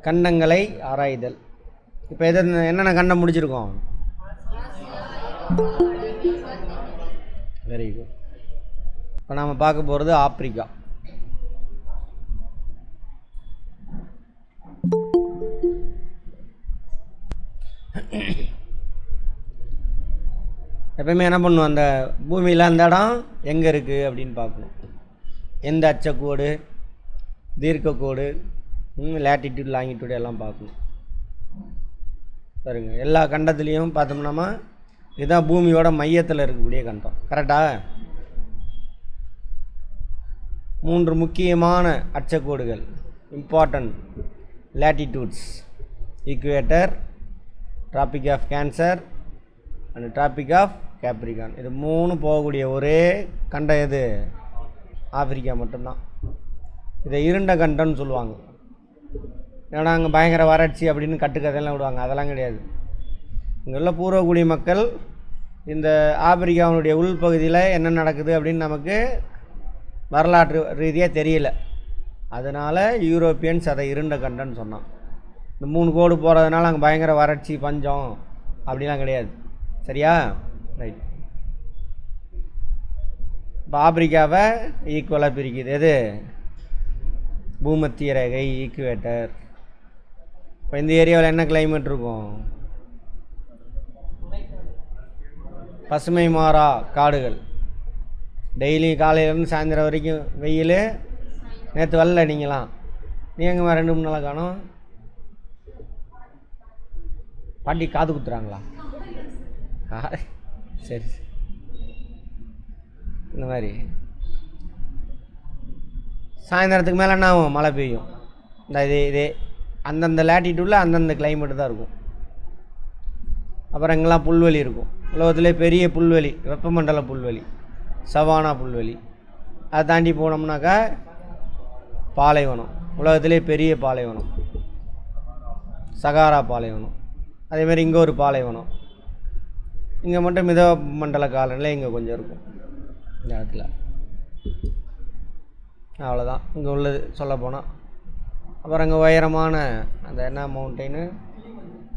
கண்டங்களை ஆராய்தல். இப்போ என்னென்ன கண்டம் முடிச்சிருக்கோம்? Very good. இப்போ நாம் பார்க்க போகிறது ஆப்பிரிக்கா. எப்பயுமே என்ன பண்ணுவோம், அந்த பூமியில் அந்த இடம் எங்கே இருக்குது அப்படின்னு பார்க்கணும். எந்த அச்சக்கோடு, தீர்க்கக்கோடு, லேட்டிடியூட், லாங்கிடியூட் எல்லாம் பார்க்கணும். பாருங்க, எல்லா கண்டத்துலேயும் பார்த்தோம்னா இதுதான் பூமியோட மையத்தில் இருக்கக்கூடிய கண்டம். கரெக்டாக 3 முக்கியமான அச்சக்கோடுகள், important latitudes: equator, Tropic of Cancer and Tropic of Capricorn. இது 3 போகக்கூடிய ஒரே கண்டம் எது? ஆப்பிரிக்கா மட்டும்தான். இதை இருண்ட கண்டம்னு சொல்லுவாங்க. ஏன்னா அங்கே பயங்கர வறட்சி அப்படின்னு கட்டுக்கதையெல்லாம் விடுவாங்க. அதெல்லாம் கிடையாது. இங்கே உள்ள பூர்வக்குடி மக்கள் இந்த ஆப்பிரிக்காவினுடைய உள்பகுதியில் என்ன நடக்குது அப்படின்னு நமக்கு வரலாற்று ரீதியாக தெரியல. அதனால் யூரோப்பியன்ஸ் அதை இருண்ட கண்டம்னு சொன்னான். இந்த 3 கோடு போகிறதுனால அங்கே பயங்கர வறட்சி, பஞ்சம் அப்படிலாம் கிடையாது. சரியா? ரைட். இப்போ ஆப்பிரிக்காவை ஈக்குவலாக பிரிக்குது எது? பூமத்திய ரேகை, ஈக்குவேட்டர். இப்போ இந்த ஏரியாவில் என்ன கிளைமேட் இருக்கும்? பசுமை மாறா காடுகள். டெய்லி காலையிலேருந்து சாயந்தரம் வரைக்கும் வெயில். நேற்று வரல நீங்களாம், நீ எங்கேம்மா 2-3 நாளாக காணும்? பாட்டி காது குத்துறாங்களா? சரி, இந்த மாதிரி சாயந்தரத்துக்கு மேலே என்ன ஆகும்? மழை பெய்யும். இந்த இதே அந்தந்த லேட்டிடியூடில் அந்தந்த கிளைமேட்டு தான் இருக்கும். அப்புறம் எங்கெல்லாம் புல்வெளி இருக்கும். உலகத்திலே பெரிய புல்வெளி வெப்பமண்டல புல்வெளி, சவானா புல்வெளி. அதை தாண்டி போனோம்னாக்கா பாலைவனம், உலகத்திலே பெரிய பாலைவனம் சகாரா பாலைவனம். அதேமாதிரி இங்கே ஒரு பாலைவனம். இங்கே மட்டும் மித மண்டல காலநிலை இங்கே கொஞ்சம் இருக்கும் இந்த இடத்துல. அவ்வளோதான் இங்கே உள்ளது சொல்லப்போனால். அப்புறம் அங்கே உயரமான அந்த என்ன மவுண்டெயின்,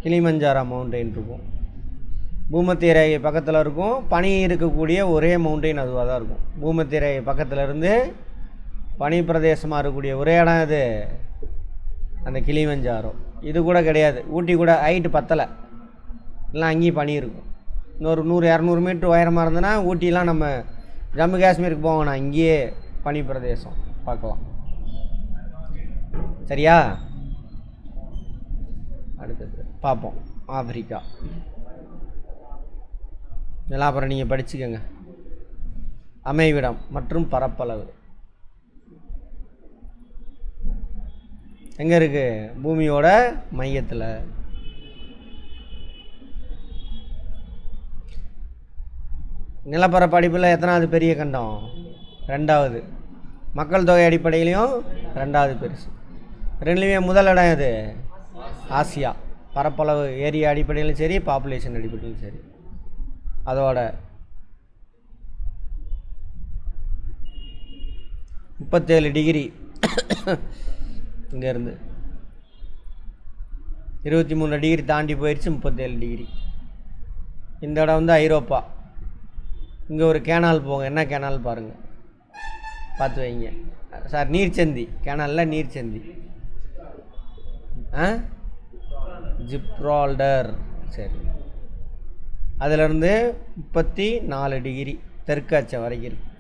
கிளிமஞ்சாரா மவுண்டெயின் இருக்கும். பூமத்திய ரேகை பக்கத்தில் இருக்கும். பனி இருக்கக்கூடிய ஒரே மவுண்டெயின் அதுவாக தான் இருக்கும். பூமத்திய ரேகை பக்கத்தில் இருந்து பனி பிரதேசமாக இருக்கக்கூடிய ஒரே இடம் இது அந்த கிளிமஞ்சாரோ. இது கூட கிடையாது. ஊட்டி கூட ஹைட்டு பத்தலை, எல்லாம் அங்கேயும் பனி இருக்கும். இன்னொரு 100-200 மீட்ரு உயரமாக இருந்ததுன்னா ஊட்டிலாம் நம்ம ஜம்மு காஷ்மீருக்கு போவோம்னா இங்கேயே பனி பிரதேசம் பார்க்கலாம். சரியா? அடுத்தது பார்ப்போம் ஆப்பிரிக்கா. இதெல்லாம் அப்புறம் நீங்கள் படிச்சுக்கோங்க. அமைவிடம் மற்றும் பரப்பளவு எங்கே இருக்குது? பூமியோட மையத்தில். நிலப்பரப்படிப்பில் எத்தனாவது பெரிய கண்டம்? 2வது. மக்கள் தொகை அடிப்படையிலையும் 2வது பெருசு. 2லேயுமே முதல் இடம் எது? ஆசியா. பரப்பளவு ஏரியா அடிப்படையிலும் சரி, பாப்புலேஷன் அடிப்படையிலும் சரி. அதோட 37 டிகிரி இங்கேருந்து 23 டிகிரி தாண்டி போயிடுச்சு. 37 டிகிரி. இந்த இடம் வந்து ஐரோப்பா. இங்கே ஒரு கேனால் போகும். என்ன கேனால் பாருங்கள், பார்த்து வைங்க சார். நீர்ச்சந்தி கேனாலில் நீர்ச்சந்தி. ஜிப்ரால்டர். சரி, அதிலிருந்து 34 டிகிரி தெற்கு அச்சம் வரைக்கும் இருக்கு.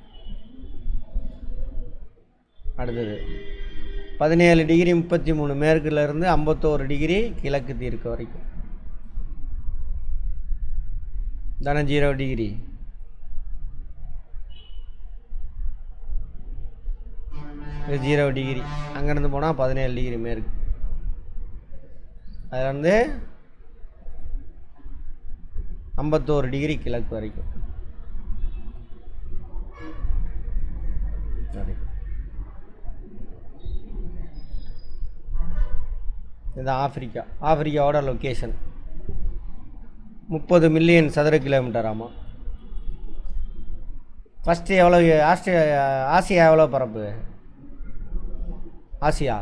அடுத்தது 17 டிகிரி 33 மேற்குலேருந்து 51 டிகிரி கிழக்கு தீர்க்க வரைக்கும். தானே 0 டிகிரி. இது 0 டிகிரி. அங்கேருந்து போனால் 17 டிகிரி மேற்கு. அதிலேருந்து 51 டிகிரி கிழக்கு வரைக்கும். இது ஆப்பிரிக்கா. ஆப்பிரிக்காவோட லொக்கேஷன் 30 மில்லியன் சதுர கிலோமீட்டர். ஆமாம். ஃபஸ்ட்டு எவ்வளோ? ஆசியா எவ்வளோ பரப்பு? ஆசியா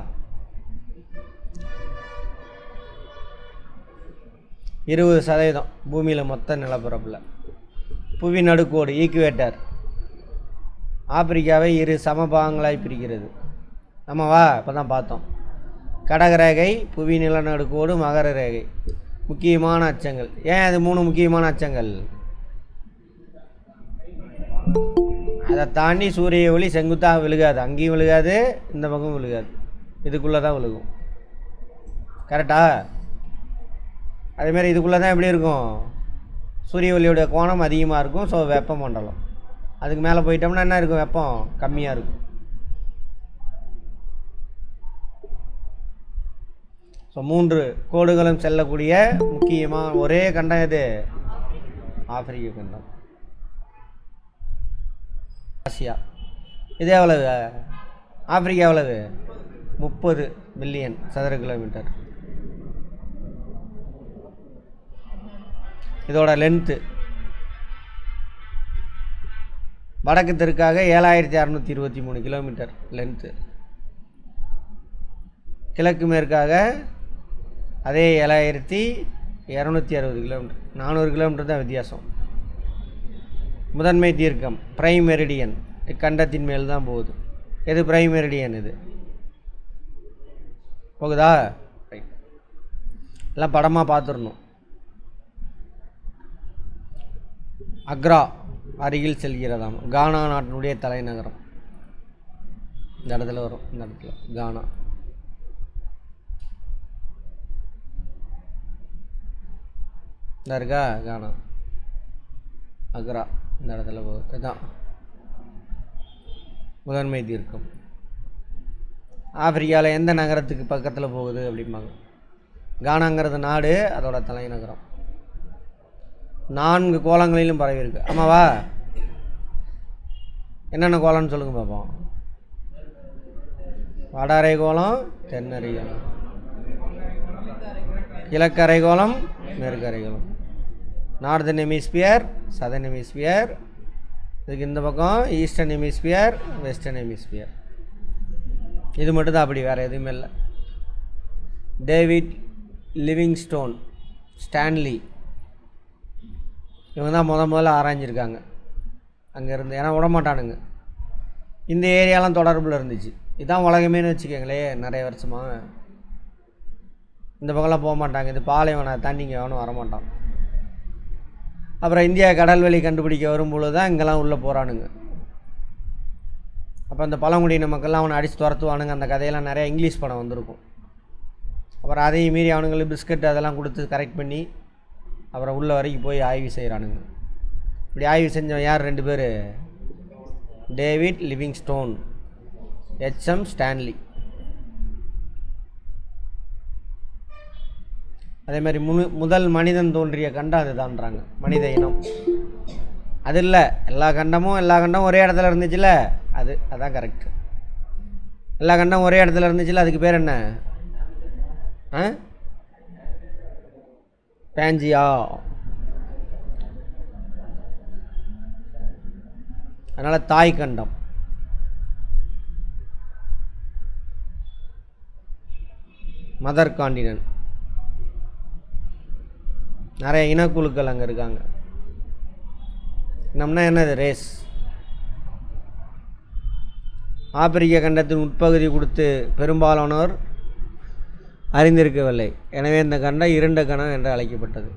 20% பூமியில் மொத்த நிலப்பரப்பில். புவி நடுக்கோடு ஈக்குவேட்டர் ஆப்பிரிக்காவை 2 சமபாகங்களாய் பிரிக்கிறது. ஆமாவா? இப்போ தான் பார்த்தோம். கடகரேகை, புவி நிலநடுக்கோடு, மகர ரேகை முக்கியமான அச்சங்கள். ஏன் அது 3 முக்கியமான அச்சங்கள்? அதை தாண்டி சூரிய ஒளி செங்குத்தாக விழுகாது, அங்கேயும் விழுகாது, இந்த பக்கம் விழுகாது, இதுக்குள்ளே தான் விழுகும். கரெக்டா? அதேமாதிரி இதுக்குள்ளே தான் எப்படி இருக்கும்? சூரிய ஒளியோடைய கோணம் அதிகமாக இருக்கும். ஸோ வெப்ப மண்டலம். அதுக்கு மேலே போயிட்டோம்னா என்ன இருக்கும்? வெப்பம் கம்மியாக இருக்கும். ஸோ 3 கோடுகளும் செல்லக்கூடிய முக்கியமாக ஒரே கண்டம் எது? ஆப்பிரிக்க கண்டம். ஆசியா. இது எவ்வளவு? ஆப்பிரிக்கா எவ்வளவு? 30 பில்லியன் சதுர கிலோமீட்டர். இதோட லென்த்து வடக்கு தெற்காக 7623 கிலோமீட்டர் லென்த்து. கிழக்கு மேற்காக அதே 7260 கிலோமீட்டர். 400 கிலோமீட்டர் தான் வித்தியாசம். முதன்மை தீர்க்கம் பிரைம் மெரிடியன் இக்கண்டத்தின் மேல் தான் போகுது. எது பிரைம் மெரிடியன்? இது போகுதா? எல்லாம் படமாக பார்த்துடணும். அக்ரா அருகில் செல்கிறதாம். கானா நாட்டினுடைய தலைநகரம் இந்த இடத்துல வரும். இந்த இடத்துல கானா. இந்த இருக்கா கானா, அக்ரா இந்த இடத்துல போகுது. இதுதான் முதன்மை தீர்க்கம். ஆப்பிரிக்காவில் எந்த நகரத்துக்கு பக்கத்தில் போகுது அப்படிம்பாங்க? கானாங்கிறது நாடு, அதோட தலைநகரம். 4 கோலங்களிலும் பரவி இருக்கு. ஆமாவா? என்னென்ன கோலம்னு சொல்லுங்க பார்ப்போம். வட அரைகோளம், தென் அரைகோளம், கிழக்கு அரைகோளம், மேற்கு அரைகோளம், நார்தன் ஹெமிஸ்பியர், சதர்ன் ஹெமிஸ்பியர். இதுக்கு இந்த பக்கம் ஈஸ்டர்ன் ஹெமிஸ்பியர், வெஸ்டர்ன் ஹெமிஸ்பியர். இது மட்டும் தான் அப்படி, வேறு எதுவுமே இல்லை. டேவிட் லிவிங்ஸ்டோன், ஸ்டான்லி இவங்க தான் முதல்ல ஆராய்ஞ்சிருக்காங்க அங்கேருந்து. ஏன்னா விடமாட்டானுங்க. இந்த ஏரியாலாம் தொடர்பில் இருந்துச்சு. இதுதான் உலகமேனு வச்சுக்கோங்களேன். நிறைய வருஷமாக இந்த பக்கம்லாம் போக மாட்டாங்க. இது பாலைவனம் தாண்டி இங்கே எவனும் வரமாட்டான். அப்புறம் இந்தியா கடல்வெளி கண்டுபிடிக்க வரும்பொழுது தான் இங்கெல்லாம் உள்ளே போகிறானுங்க. அப்போ அந்த பழங்குடியின மக்கள்லாம் அவனை அடித்து துரத்துவானுங்க. அந்த கதையெல்லாம் நிறையா இங்கிலீஷ் படம் வந்திருக்கும். அப்புறம் அதையும் மீறி அவனுங்களுக்கு பிஸ்கட் அதெல்லாம் கொடுத்து கரெக்ட் பண்ணி அப்புறம் உள்ள வரைக்கும் போய் ஆய்வு செய்கிறானுங்க. இப்படி ஆய்வு செஞ்சவன் யார்? 2 பேர். David Livingstone, HM Stanley. அதே மாதிரி முதல் மனிதன் தோன்றிய கண்டம் அதுதான்றாங்க, மனித இனம். அது இல்லை, எல்லா கண்டமும் ஒரே இடத்துல இருந்துச்சுல்ல, அதான் கரெக்ட். எல்லா கண்டமும் ஒரே இடத்துல இருந்துச்சுல்ல, அதுக்கு பேர் என்ன? பேஞ்சியா. அதனால் தாய் கண்டம். மதர் காண்டினன்ட். நிறைய இனக்குழுக்கள் அங்கே இருக்காங்க. இனம்னா என்னது? ரேஸ். ஆப்பிரிக்க கண்டத்தின் உட்பகுதி கொடுத்து பெரும்பாலானோர் அறிந்திருக்கவில்லை. எனவே இந்த கண்டம் இருண்ட கணம் என்று அழைக்கப்பட்டது.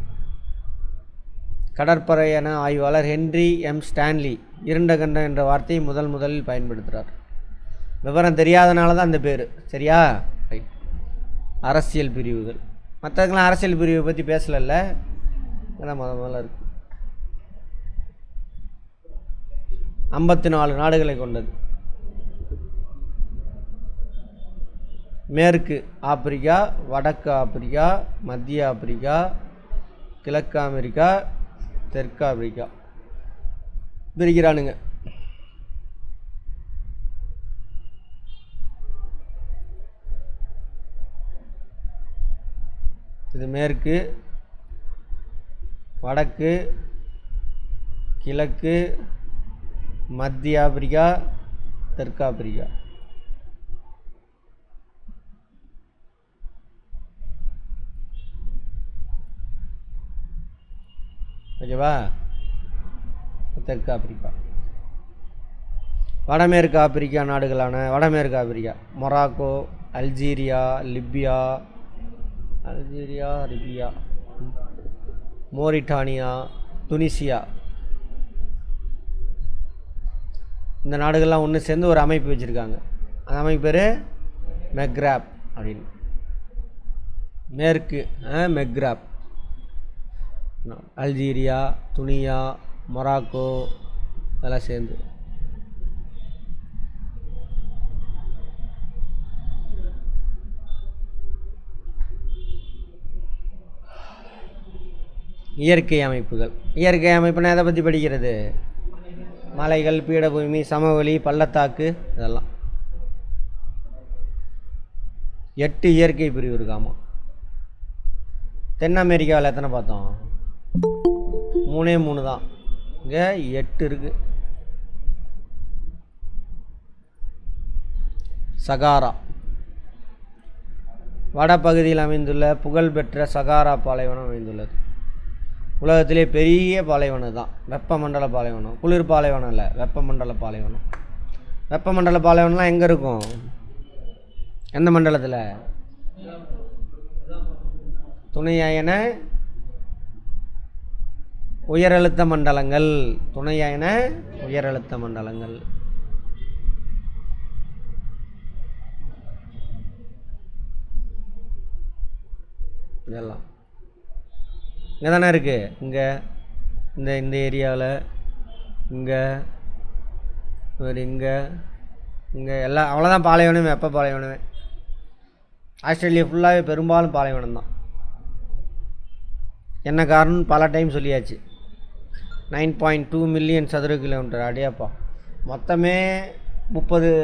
கடற்படை என ஆய்வாளர் ஹென்றி எம் ஸ்டான்லி இருண்ட கண்டம் என்ற வார்த்தையை முதலில் பயன்படுத்துகிறார். விவரம் தெரியாதனால தான் அந்த பேர். சரியா? அரசியல் பிரிவுகள். மற்றதுக்கெல்லாம் அரசியல் பிரிவை பற்றி பேசலல்ல, அதான் முதல்ல இருக்கு. 54 நாடுகளை கொண்டது. மேற்கு ஆப்பிரிக்கா, வடக்கு ஆப்பிரிக்கா, மத்திய ஆப்பிரிக்கா, கிழக்கு அமெரிக்கா, தெற்கு ஆப்பிரிக்கா பிரிக்கிறானுங்க. இது மேற்கு, வடக்கு, கிழக்கு, மத்திய ஆப்பிரிக்கா, தெற்கு ஆப்பிரிக்கா. ஓகேவா? தெற்கு ஆப்பிரிக்கா. வடமேற்கு ஆப்பிரிக்கா நாடுகளான வடமேற்கு Africa Morocco, Algeria, Libya, Mauritania, Tunisia, இந்த நாடுகள்லாம் ஒன்று சேர்ந்து ஒரு அமைப்பு வச்சுருக்காங்க. அந்த அமைப்பு பேர் மெக்ராப் அப்படின்னு. மேற்கு மெக்ராப். அல்ஜீரியா, துனியா, மொராக்கோ அதெல்லாம் சேர்ந்து. இயற்கை அமைப்புகள். இயற்கை அமைப்புனா எதை பற்றி படிக்கிறது? மலைகள், பீடபூமி, சமவெளி, பள்ளத்தாக்கு, இதெல்லாம் 8 இயற்கை பிரிவு இருக்காமா. தென் அமெரிக்காவில் எத்தனை பார்த்தோம்? 3 தான். இங்கே 8 இருக்கு. சகாரா, வடபகுதியில் அமைந்துள்ள புகழ்பெற்ற சகாரா பாலைவனம் அமைந்துள்ளது. உலகத்திலே பெரிய பாலைவனம் தான். வெப்பமண்டல பாலைவனம், குளிர் பாலைவனம் இல்லை, வெப்பமண்டல பாலைவனம். வெப்பமண்டல பாலைவனம்லாம் எங்கே இருக்கும்? எந்த மண்டலத்தில்? துணையாயன உயரழுத்த மண்டலங்கள். துணையாயன உயரழுத்த மண்டலங்கள். இதெல்லாம் இங்கே தானே இருக்குது. இங்கே இந்த ஏரியாவில், இங்கே இங்கே எல்லாம் அவ்வளோதான் பாலைவனமே, வெப்ப பாலைவனமே. ஆஸ்திரேலியா ஃபுல்லாகவே பெரும்பாலும் பாலைவனம் தான். என்ன காரணம் பல டைம் சொல்லியாச்சு. 9.2 மில்லியன் சதுர கிலோமீட்டர். அடையாப்பா, மொத்தமே 30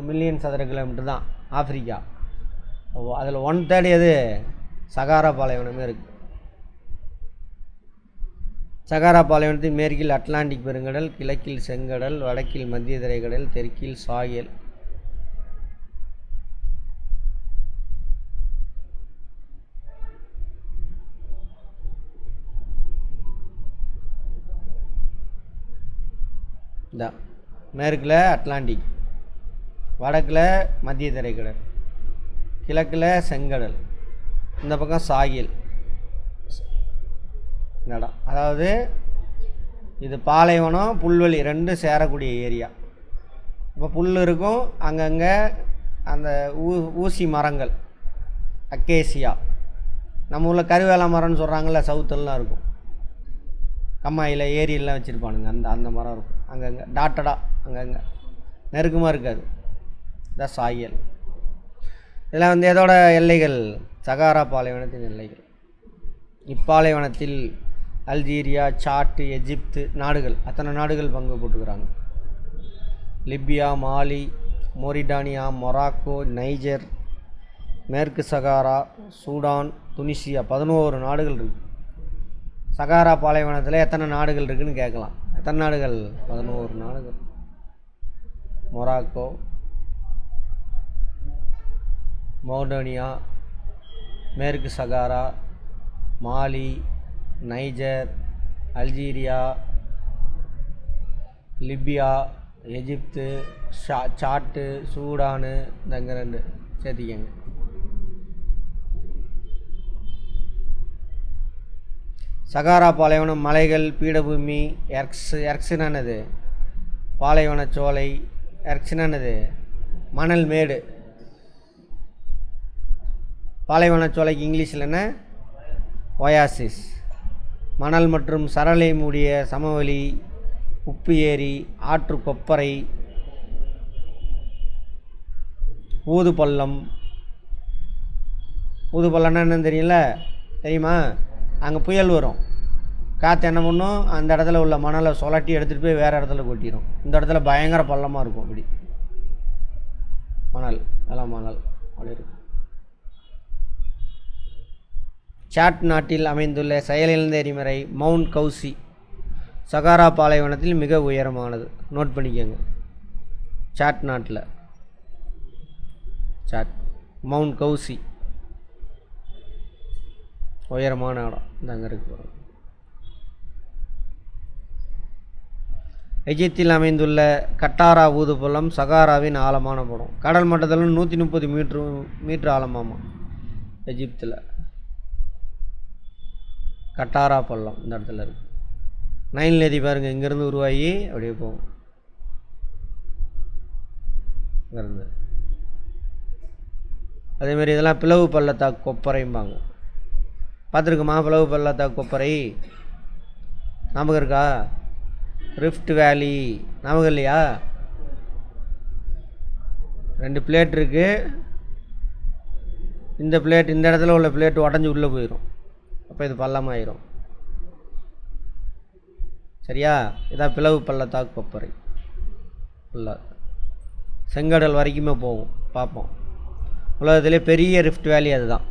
மில்லியன் சதுர கிலோமீட்டர் தான் ஆப்பிரிக்கா. அதில் 1/3 எது? சகாரா பாலைவனமே இருக்குது. சகாரா பாலைவனத்தின் மேற்கில் அட்லாண்டிக் பெருங்கடல், கிழக்கில் செங்கடல், வடக்கில் மத்திய தரைக்கடல், தெற்கில் சாயல். மேற்கில் அட்லாண்டிக், வடக்கில் மத்திய தரைக்கடல், கிழக்கில் செங்கடல், இந்த பக்கம் சாயல் இடம். அதாவது இது பாலைவனம், புல்வெளி ரெண்டும் சேரக்கூடிய ஏரியா. இப்போ புல் இருக்கும் அங்கங்கே. அந்த ஊசி மரங்கள், அக்கேசியா, நம்ம ஊரில் கருவேல மரம்னு சொல்கிறாங்கள்ல, சவுத்தெல்லாம் இருக்கும். கம்மாயில் ஏரியெல்லாம் வச்சுருப்பானுங்க, அந்த மரம் இருக்கும் அங்கங்கே டாட்டடாக, அங்கங்கே நெருக்கமாக இருக்காது. இதான் சாயல். இதெல்லாம் எதோட எல்லைகள்? சகாரா பாலைவனத்தின் எல்லைகள். இப்பாலைவனத்தில் அல்ஜீரியா, சாட்டு, எஜிப்து நாடுகள், அத்தனை நாடுகள் பங்கு போட்டுக்கிறாங்க. லிபியா, மாலி, மோரிட்டானியா, மொராக்கோ, நைஜர், மேற்கு சகாரா, சூடான், துனிசியா, 11 நாடுகள் இருக்குது. சகாரா பாலைவனத்தில் எத்தனை நாடுகள் இருக்குதுன்னு கேட்கலாம். எத்தனை நாடுகள்? 11 நாடுகள். மொராக்கோ, மோர்டோனியா, மேற்கு சகாரா, மாலி, நைஜர், அல்ஜீரியா, லிபியா, எஜிப்து, சாட்டு, சூடானு, இங்கே 2 சேர்த்திக்கங்க. சகாரா பாலைவனம் மலைகள், பீடபூமி. எர்க்ஸ்னானது பாலைவன சோலை. எர்க்ஸ்னானது மணல் மேடு. பாலைவன சோலைக்கு இங்கிலீஷில் என்ன? ஒயாசிஸ். மணல் மற்றும் சரளை மூடிய சமவெளி, உப்பு ஏரி, ஆற்று கொப்பரை, ஊதுபள்ளம். ஊதுபள்ளம்னா என்னன்னு தெரியல? தெரியுமா? அங்கே புயல் வரும், காற்று என்ன பண்ணும், அந்த இடத்துல உள்ள மணலை சுழட்டி எடுத்துகிட்டு போய் வேறு இடத்துல கொட்டிடும். இந்த இடத்துல பயங்கர பள்ளமாக இருக்கும். அப்படி மணல், அதெல்லாம் மணல் அப்படி இருக்கும். சாட் நாட்டில் அமைந்துள்ள செயலிழந்த எரிமலை மவுண்ட் கவுசி சகாரா பாலைவனத்தில் மிக உயரமானது. நோட் பண்ணிக்கோங்க. சாட் நாட்டில் சாட் மவுண்ட் கவுசி உயரமான இடம். இந்த அங்கே இருக்கு. எகிப்தில் அமைந்துள்ள கட்டாரா ஊதுபள்ளம் சகாராவின் ஆழமான படம். கடல் மட்டத்தில் 130 மீட்டர் ஆழமாமா எகிப்தில். கட்டாரா பள்ளம் இந்த இடத்துல இருக்குது. நைல் நதி பாருங்கள், இங்கேருந்து உருவாகி அப்படியே போகும். இங்கேருந்து அதேமாதிரி இதெல்லாம் பிளவு பள்ளத்தாக்கு கொப்பரைம்பாங்க. பார்த்துருக்குமா பிளவு பள்ளத்தாக்கு கொப்பரை? ஞாபகம் இருக்கா? ரிஃப்ட் வேலி ஞாபகம் இல்லையா? 2 பிளேட் இருக்குது. இந்த பிளேட், இந்த இடத்துல உள்ள பிளேட் உடஞ்சி உள்ளே போயிடும். அப்போ இது பள்ளமாயிரும். சரியா? இதான் பிளவு பள்ளத்தாக்கு கொப்பரை. இல்லை, செங்கடல் வரைக்குமே போகும். பார்ப்போம். உலகத்திலே பெரிய ரிஃப்ட் வேலி அதுதான்.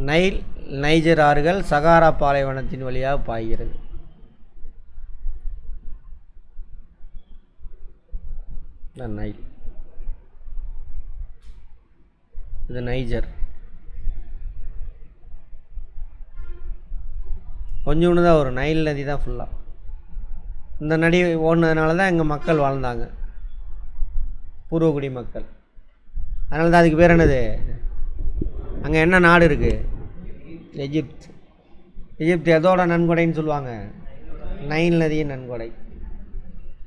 நைல், நைஜர் ஆறுகள் சகாரா பாலைவனத்தின் வழியாக பாய்கிறது. நைல், இது நைஜர். கொஞ்சோண்டு தான் ஒரு நைல் நதி தான் ஃபுல்லாக. இந்த நதி ஓடுனதுனால தான் எங்கள் மக்கள் வாழ்ந்தாங்க, பூர்வகுடி மக்கள். அதனால தான் அதுக்கு பேர் என்னது? அங்கே என்ன நாடு இருக்குது? எகிப்த். எகிப்து எதோட நன்கொடைன்னு சொல்லுவாங்க? நைல் நதியின் நன்கொடை.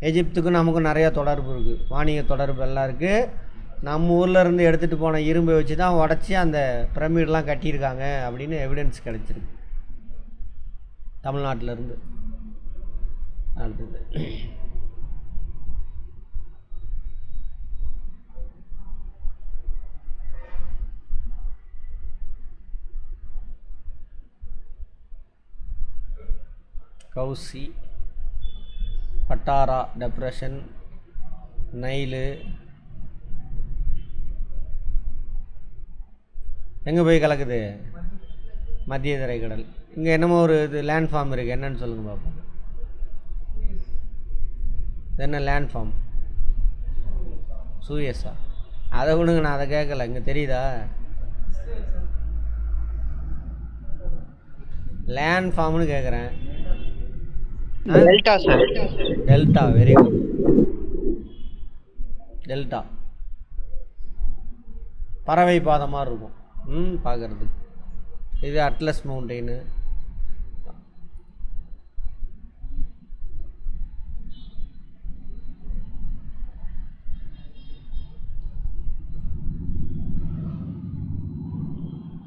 எகிப்துக்கும் நமக்கும் நிறையா தொடர்பு இருக்குது, வாணிக தொடர்பு எல்லாம் இருக்குது. நம்ம ஊரில் இருந்து எடுத்துகிட்டு போன இரும்பை வச்சு தான் உடச்சி அந்த பிரமிடெலாம் கட்டியிருக்காங்க அப்படின்னு எவிடன்ஸ் கிடச்சிருக்கு தமிழ்நாட்டிலேருந்து. அடுத்தது கௌசி, பட்டாரா டெப்ரெஷன், நைலு. எங்கே போய் கலக்குது? மத்திய தரைக்கடல். இங்கே என்னமோ ஒரு இது லேண்ட் ஃபார்ம் இருக்குது, என்னன்னு சொல்லுங்கள் பாப்போம். என்ன லேண்ட் ஃபார்ம்? சூயஸா? அதை விடுங்க, நான் அதை கேட்கல. இங்கே தெரியுதா? லேண்ட் ஃபார்ம்னு கேட்குறேன். Delta sir. Delta, very good. Delta பறவை பாதை மாதிரி இருக்கும் பார்க்குறதுக்கு. இது அட்லஸ் மவுண்டெயின்.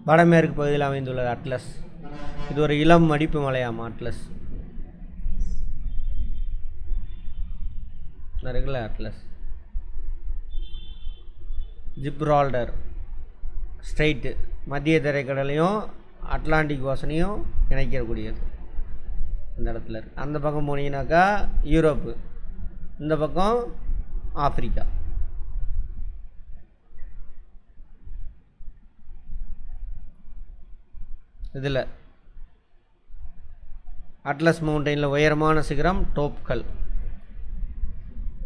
வடமேற்கு பகுதியில் அமைந்துள்ளது அட்லஸ். இது ஒரு இளம் மடிப்பு மலையாமா அட்லஸ். இருக்குல்ல அட்லஸ். ஜிப்ரால்டர் ஸ்ட்ரெயிட்டு மத்திய தரைக்கடலையும் அட்லாண்டிக் ஓசனையும் இணைக்கக்கூடியது இந்த இடத்துல இருக்குது. அந்த பக்கம் போனீங்கன்னாக்கா யூரோப்பு, இந்த பக்கம் ஆப்பிரிக்கா. இதில் அட்லஸ் மவுண்டெயினில் உயரமான சிகரம் டோப்கல்.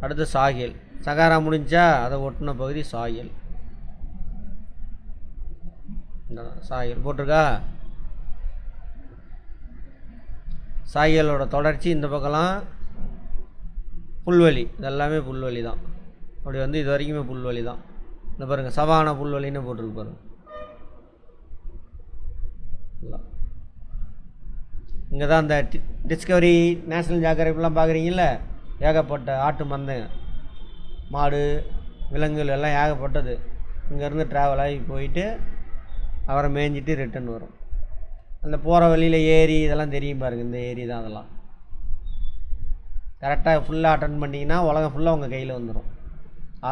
அடுத்து சாஹேல். சகாரா முடிஞ்சா அதை ஒட்டின பகுதி சாஹேல். சாஹேல் போட்டிருக்கா? சாஹேலோட தொடர்ச்சி இந்த பக்கம்லாம் புல்வெளி. இதெல்லாமே புல்வெளி தான். அப்படி வந்து இது வரைக்குமே புல்வெளி தான். இந்த பாருங்கள், சவானா புல்வெளின்னு போட்டிருக்கு பாருங்கள். இங்கே தான் இந்த டிஸ்கவரி, நேஷ்னல் ஜியோகிராஃபிலாம் பார்க்குறீங்கள, ஏகப்பட்ட ஆட்டு மந்தைங்க, மாடு, விலங்குகள் எல்லாம் ஏகப்பட்டது. இங்கேருந்து ட்ராவல் ஆகி போயிட்டு அவரை மேய்ஞ்சிட்டு ரிட்டன் வரும். அந்த போகிற வழியில் ஏரி இதெல்லாம் தெரியும் பாருங்கள், இந்த ஏரி தான் அதெல்லாம். கரெக்டாக ஃபுல்லாக அட்டன் பண்ணிங்கன்னா உலகம் ஃபுல்லாக உங்கள் கையில் வந்துடும்.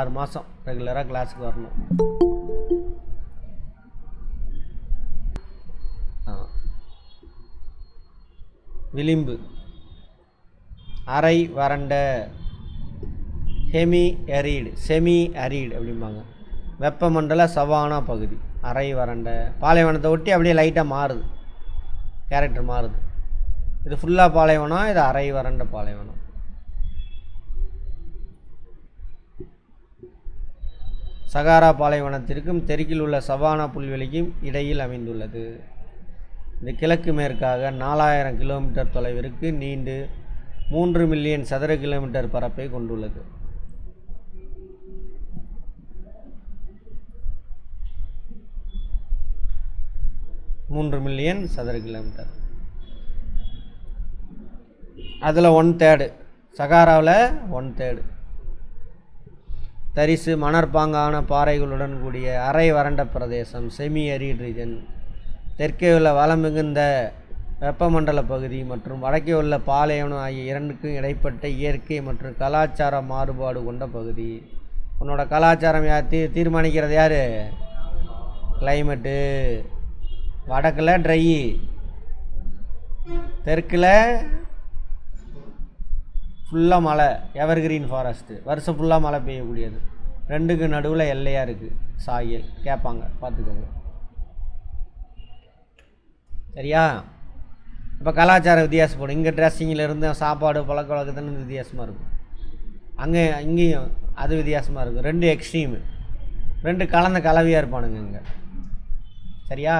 6 மாதம் ரெகுலராக கிளாஸுக்கு வரணும். விளிம்பு, அரை வறண்ட, செமி அரீடு அப்படிம்பாங்க. வெப்பமண்டல சவானா பகுதி, அரை வறண்ட. பாலைவனத்தை ஒட்டி அப்படியே லைட்டாக மாறுது, கேரக்டர் மாறுது. இது ஃபுல்லாக பாலைவனம், இது அரை வறண்ட பாலைவனம். சகாரா பாலைவனத்திற்கும் தெற்கில் உள்ள சவானா புல்வெளிக்கும் இடையில் அமைந்துள்ளது. இது கிழக்கு மேற்காக 4000 கிலோமீட்டர் தொலைவிற்கு நீண்டு 3 மில்லியன் சதுர கிலோமீட்டர் பரப்பை கொண்டுள்ளது. மூன்று மில்லியன் சதுர கிலோமீட்டர். அதில் 1/3 சகாராவில் 1/3 தரிசு மணற்பாங்கான பாறைகளுடன் கூடிய அரை வறண்ட பிரதேசம் செமி அரிட் ரீஜன். தெற்கே உள்ள வளம் மிகுந்த வெப்பமண்டல பகுதி மற்றும் வடக்கே உள்ள பாலைவனம் ஆகிய இரண்டுக்கும் இடைப்பட்ட இயற்கை மற்றும் கலாச்சார மாறுபாடு கொண்ட பகுதி. உன்னோட கலாச்சாரம் தீர்மானிக்கிறது யார்? கிளைமேட்டு. வடக்கில் ட்ரை, தெற்கில் ஃபுல்லாக மழை, எவர்கிரீன் ஃபாரஸ்ட்டு, வருஷம் ஃபுல்லாக மழை பெய்யக்கூடியது. ரெண்டுக்கு நடுவில் எல்லையாக இருக்குது சாயல். கேட்பாங்க, பார்த்துக்கோங்க. சரியா? இப்போ கலாச்சார வித்தியாசப்படும். இங்கே ட்ரெஸ்ஸிங்கில் சாப்பாடு பழக்க வழக்கத்துன்னு வித்தியாசமாக இருக்கும். இங்கேயும் அது வித்தியாசமாக இருக்கும். ரெண்டு எக்ஸ்ட்ரீமு, ரெண்டு கலந்த கலவையாக இருப்பானுங்க இங்கே. சரியா?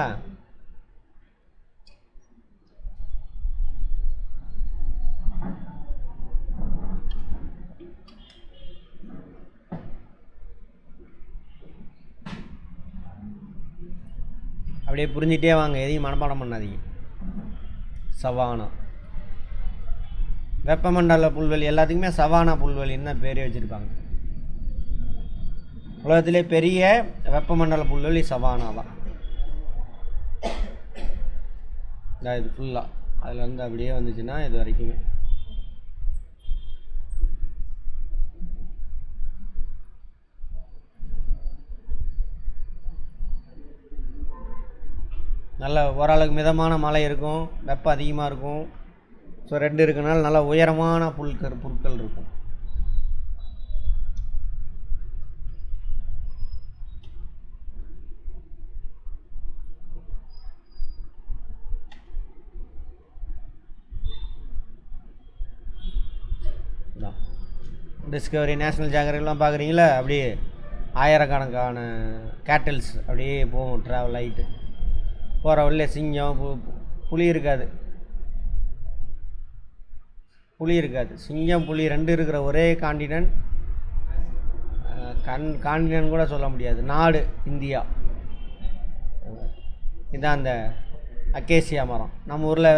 அப்படியே புரிஞ்சிட்டே வாங்க, எதையும் மனப்பாடம் பண்ணாதீங்க. சவானா, வெப்பமண்டல புல்வெளி, எல்லாத்துக்குமே சவானா புல்வெளின்னு தான் பேரே வச்சுருப்பாங்க. உலகத்திலே பெரிய வெப்பமண்டல புல்வெளி சவானா தான். இது ஃபுல்லாக அதில் அப்படியே வந்துச்சுன்னா இது வரைக்குமே. நல்ல ஓரளவுக்கு மிதமான மழை இருக்கும், வெப்பம் அதிகமாக இருக்கும். ஸோ ரெண்டு இருக்கனால நல்ல உயரமான புற்கள் இருக்கும். டிஸ்கவரி, நேஷ்னல் ஜியோகிராஃபிக்லாம் பார்க்குறீங்களா? அப்படியே ஆயிரக்கணக்கான கேட்டில்ஸ் அப்படியே போகும், ட்ராவல் ஆகிட்டு போகிற வழியில். சிங்கம், புலி இருக்காது. சிங்கம் புலி ரெண்டு இருக்கிற ஒரே காண்டினென்ட். காண்டினென்ட் கூட சொல்ல முடியாது, நாடு இந்தியா. இதுதான் அந்த அக்கேசியா மரம். நம்ம ஊரில்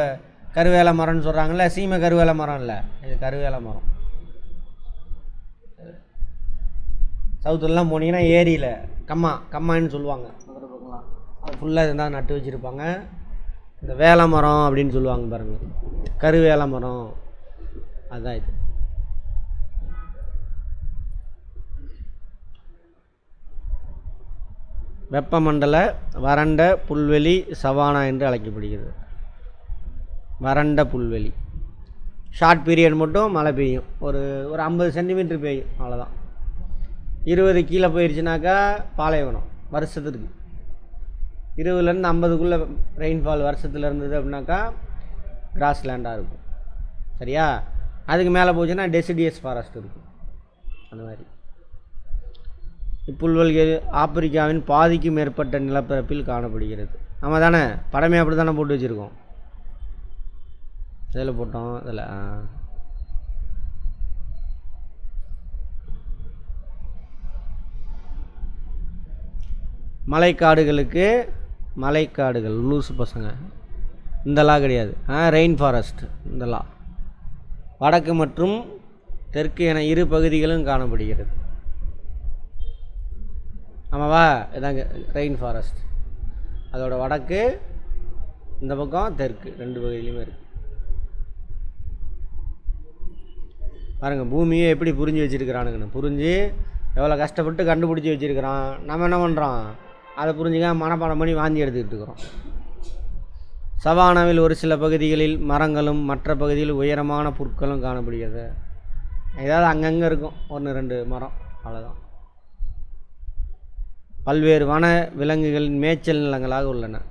கருவேல மரம்னு சொல்கிறாங்கல்ல, சீமை கருவேல மரம் இல்லை, இது கருவேல மரம். சவுத்துலலாம் போனீங்கன்னா ஏரியில் கம்மான்னு சொல்லுவாங்க, அது ஃபுல்லாக இருந்தால் நட்டு வச்சுருப்பாங்க. இந்த வேலை மரம் அப்படின்னு சொல்லுவாங்க பாருங்கள், கருவேல மரம், அதுதான் இது. வெப்பமண்டல வறண்ட புல்வெளி சவானா என்று அழைக்கப்படுகிறது. வறண்ட புல்வெளி. ஷார்ட் பீரியட் மட்டும் மழை பெய்யும், ஒரு 50 சென்டிமீட்டர் பெய்யும், அவ்வளோதான். 20 கீழே போயிடுச்சுனாக்கா பாலைவனம். வருஷத்துக்கு 20லேருந்து 50க்குள்ளே ரெயின்ஃபால் வருஷத்தில் இருந்தது அப்படின்னாக்கா கிராஸ் லேண்டாக இருக்கும். சரியா? அதுக்கு மேலே போச்சுன்னா டெசிடியஸ் ஃபாரஸ்ட் இருக்கும். அந்த மாதிரி இப்புல்வெளிகள் ஆப்பிரிக்காவின் பாதிக்கும் மேற்பட்ட நிலப்பரப்பில் காணப்படுகிறது. நம்ம தானே படமே அப்படி தானே போட்டு வச்சுருக்கோம். இதில் போட்டோம், இதில் மலைக்காடுகள் லூசு பசங்க, இந்தலாம் கிடையாது. ரெயின் ஃபாரஸ்ட் இந்தலாம் வடக்கு மற்றும் தெற்கு என இரு பகுதிகளும் காணப்படுகிறது. ஆமாவா? இதாங்க ரெயின் ஃபாரஸ்ட். அதோட வடக்கு, இந்த பக்கம் தெற்கு, ரெண்டு பகுதியிலுமே இருக்குது. பாருங்கள், பூமியை எப்படி புரிஞ்சு வச்சுருக்கிறானுங்கன்னு. புரிஞ்சு எவ்வளோ கஷ்டப்பட்டு கண்டுபிடிச்சி வச்சுருக்கிறான். நம்ம என்ன பண்ணுறோம்? அதை புரிஞ்சுக்க மனப்பாடம் பண்ணி வாந்தி எடுத்துக்கிட்டு இருக்கிறோம். சவானாவில் ஒரு சில பகுதிகளில் மரங்களும் மற்ற பகுதியில் உயரமான புற்களும் காணப்படுகிறது. ஏதாவது அங்கங்கே இருக்கும் 1-2 மரம், அவ்வளோதான். பல்வேறு வன விலங்குகளின் மேய்ச்சல் நிலங்களாக உள்ளன.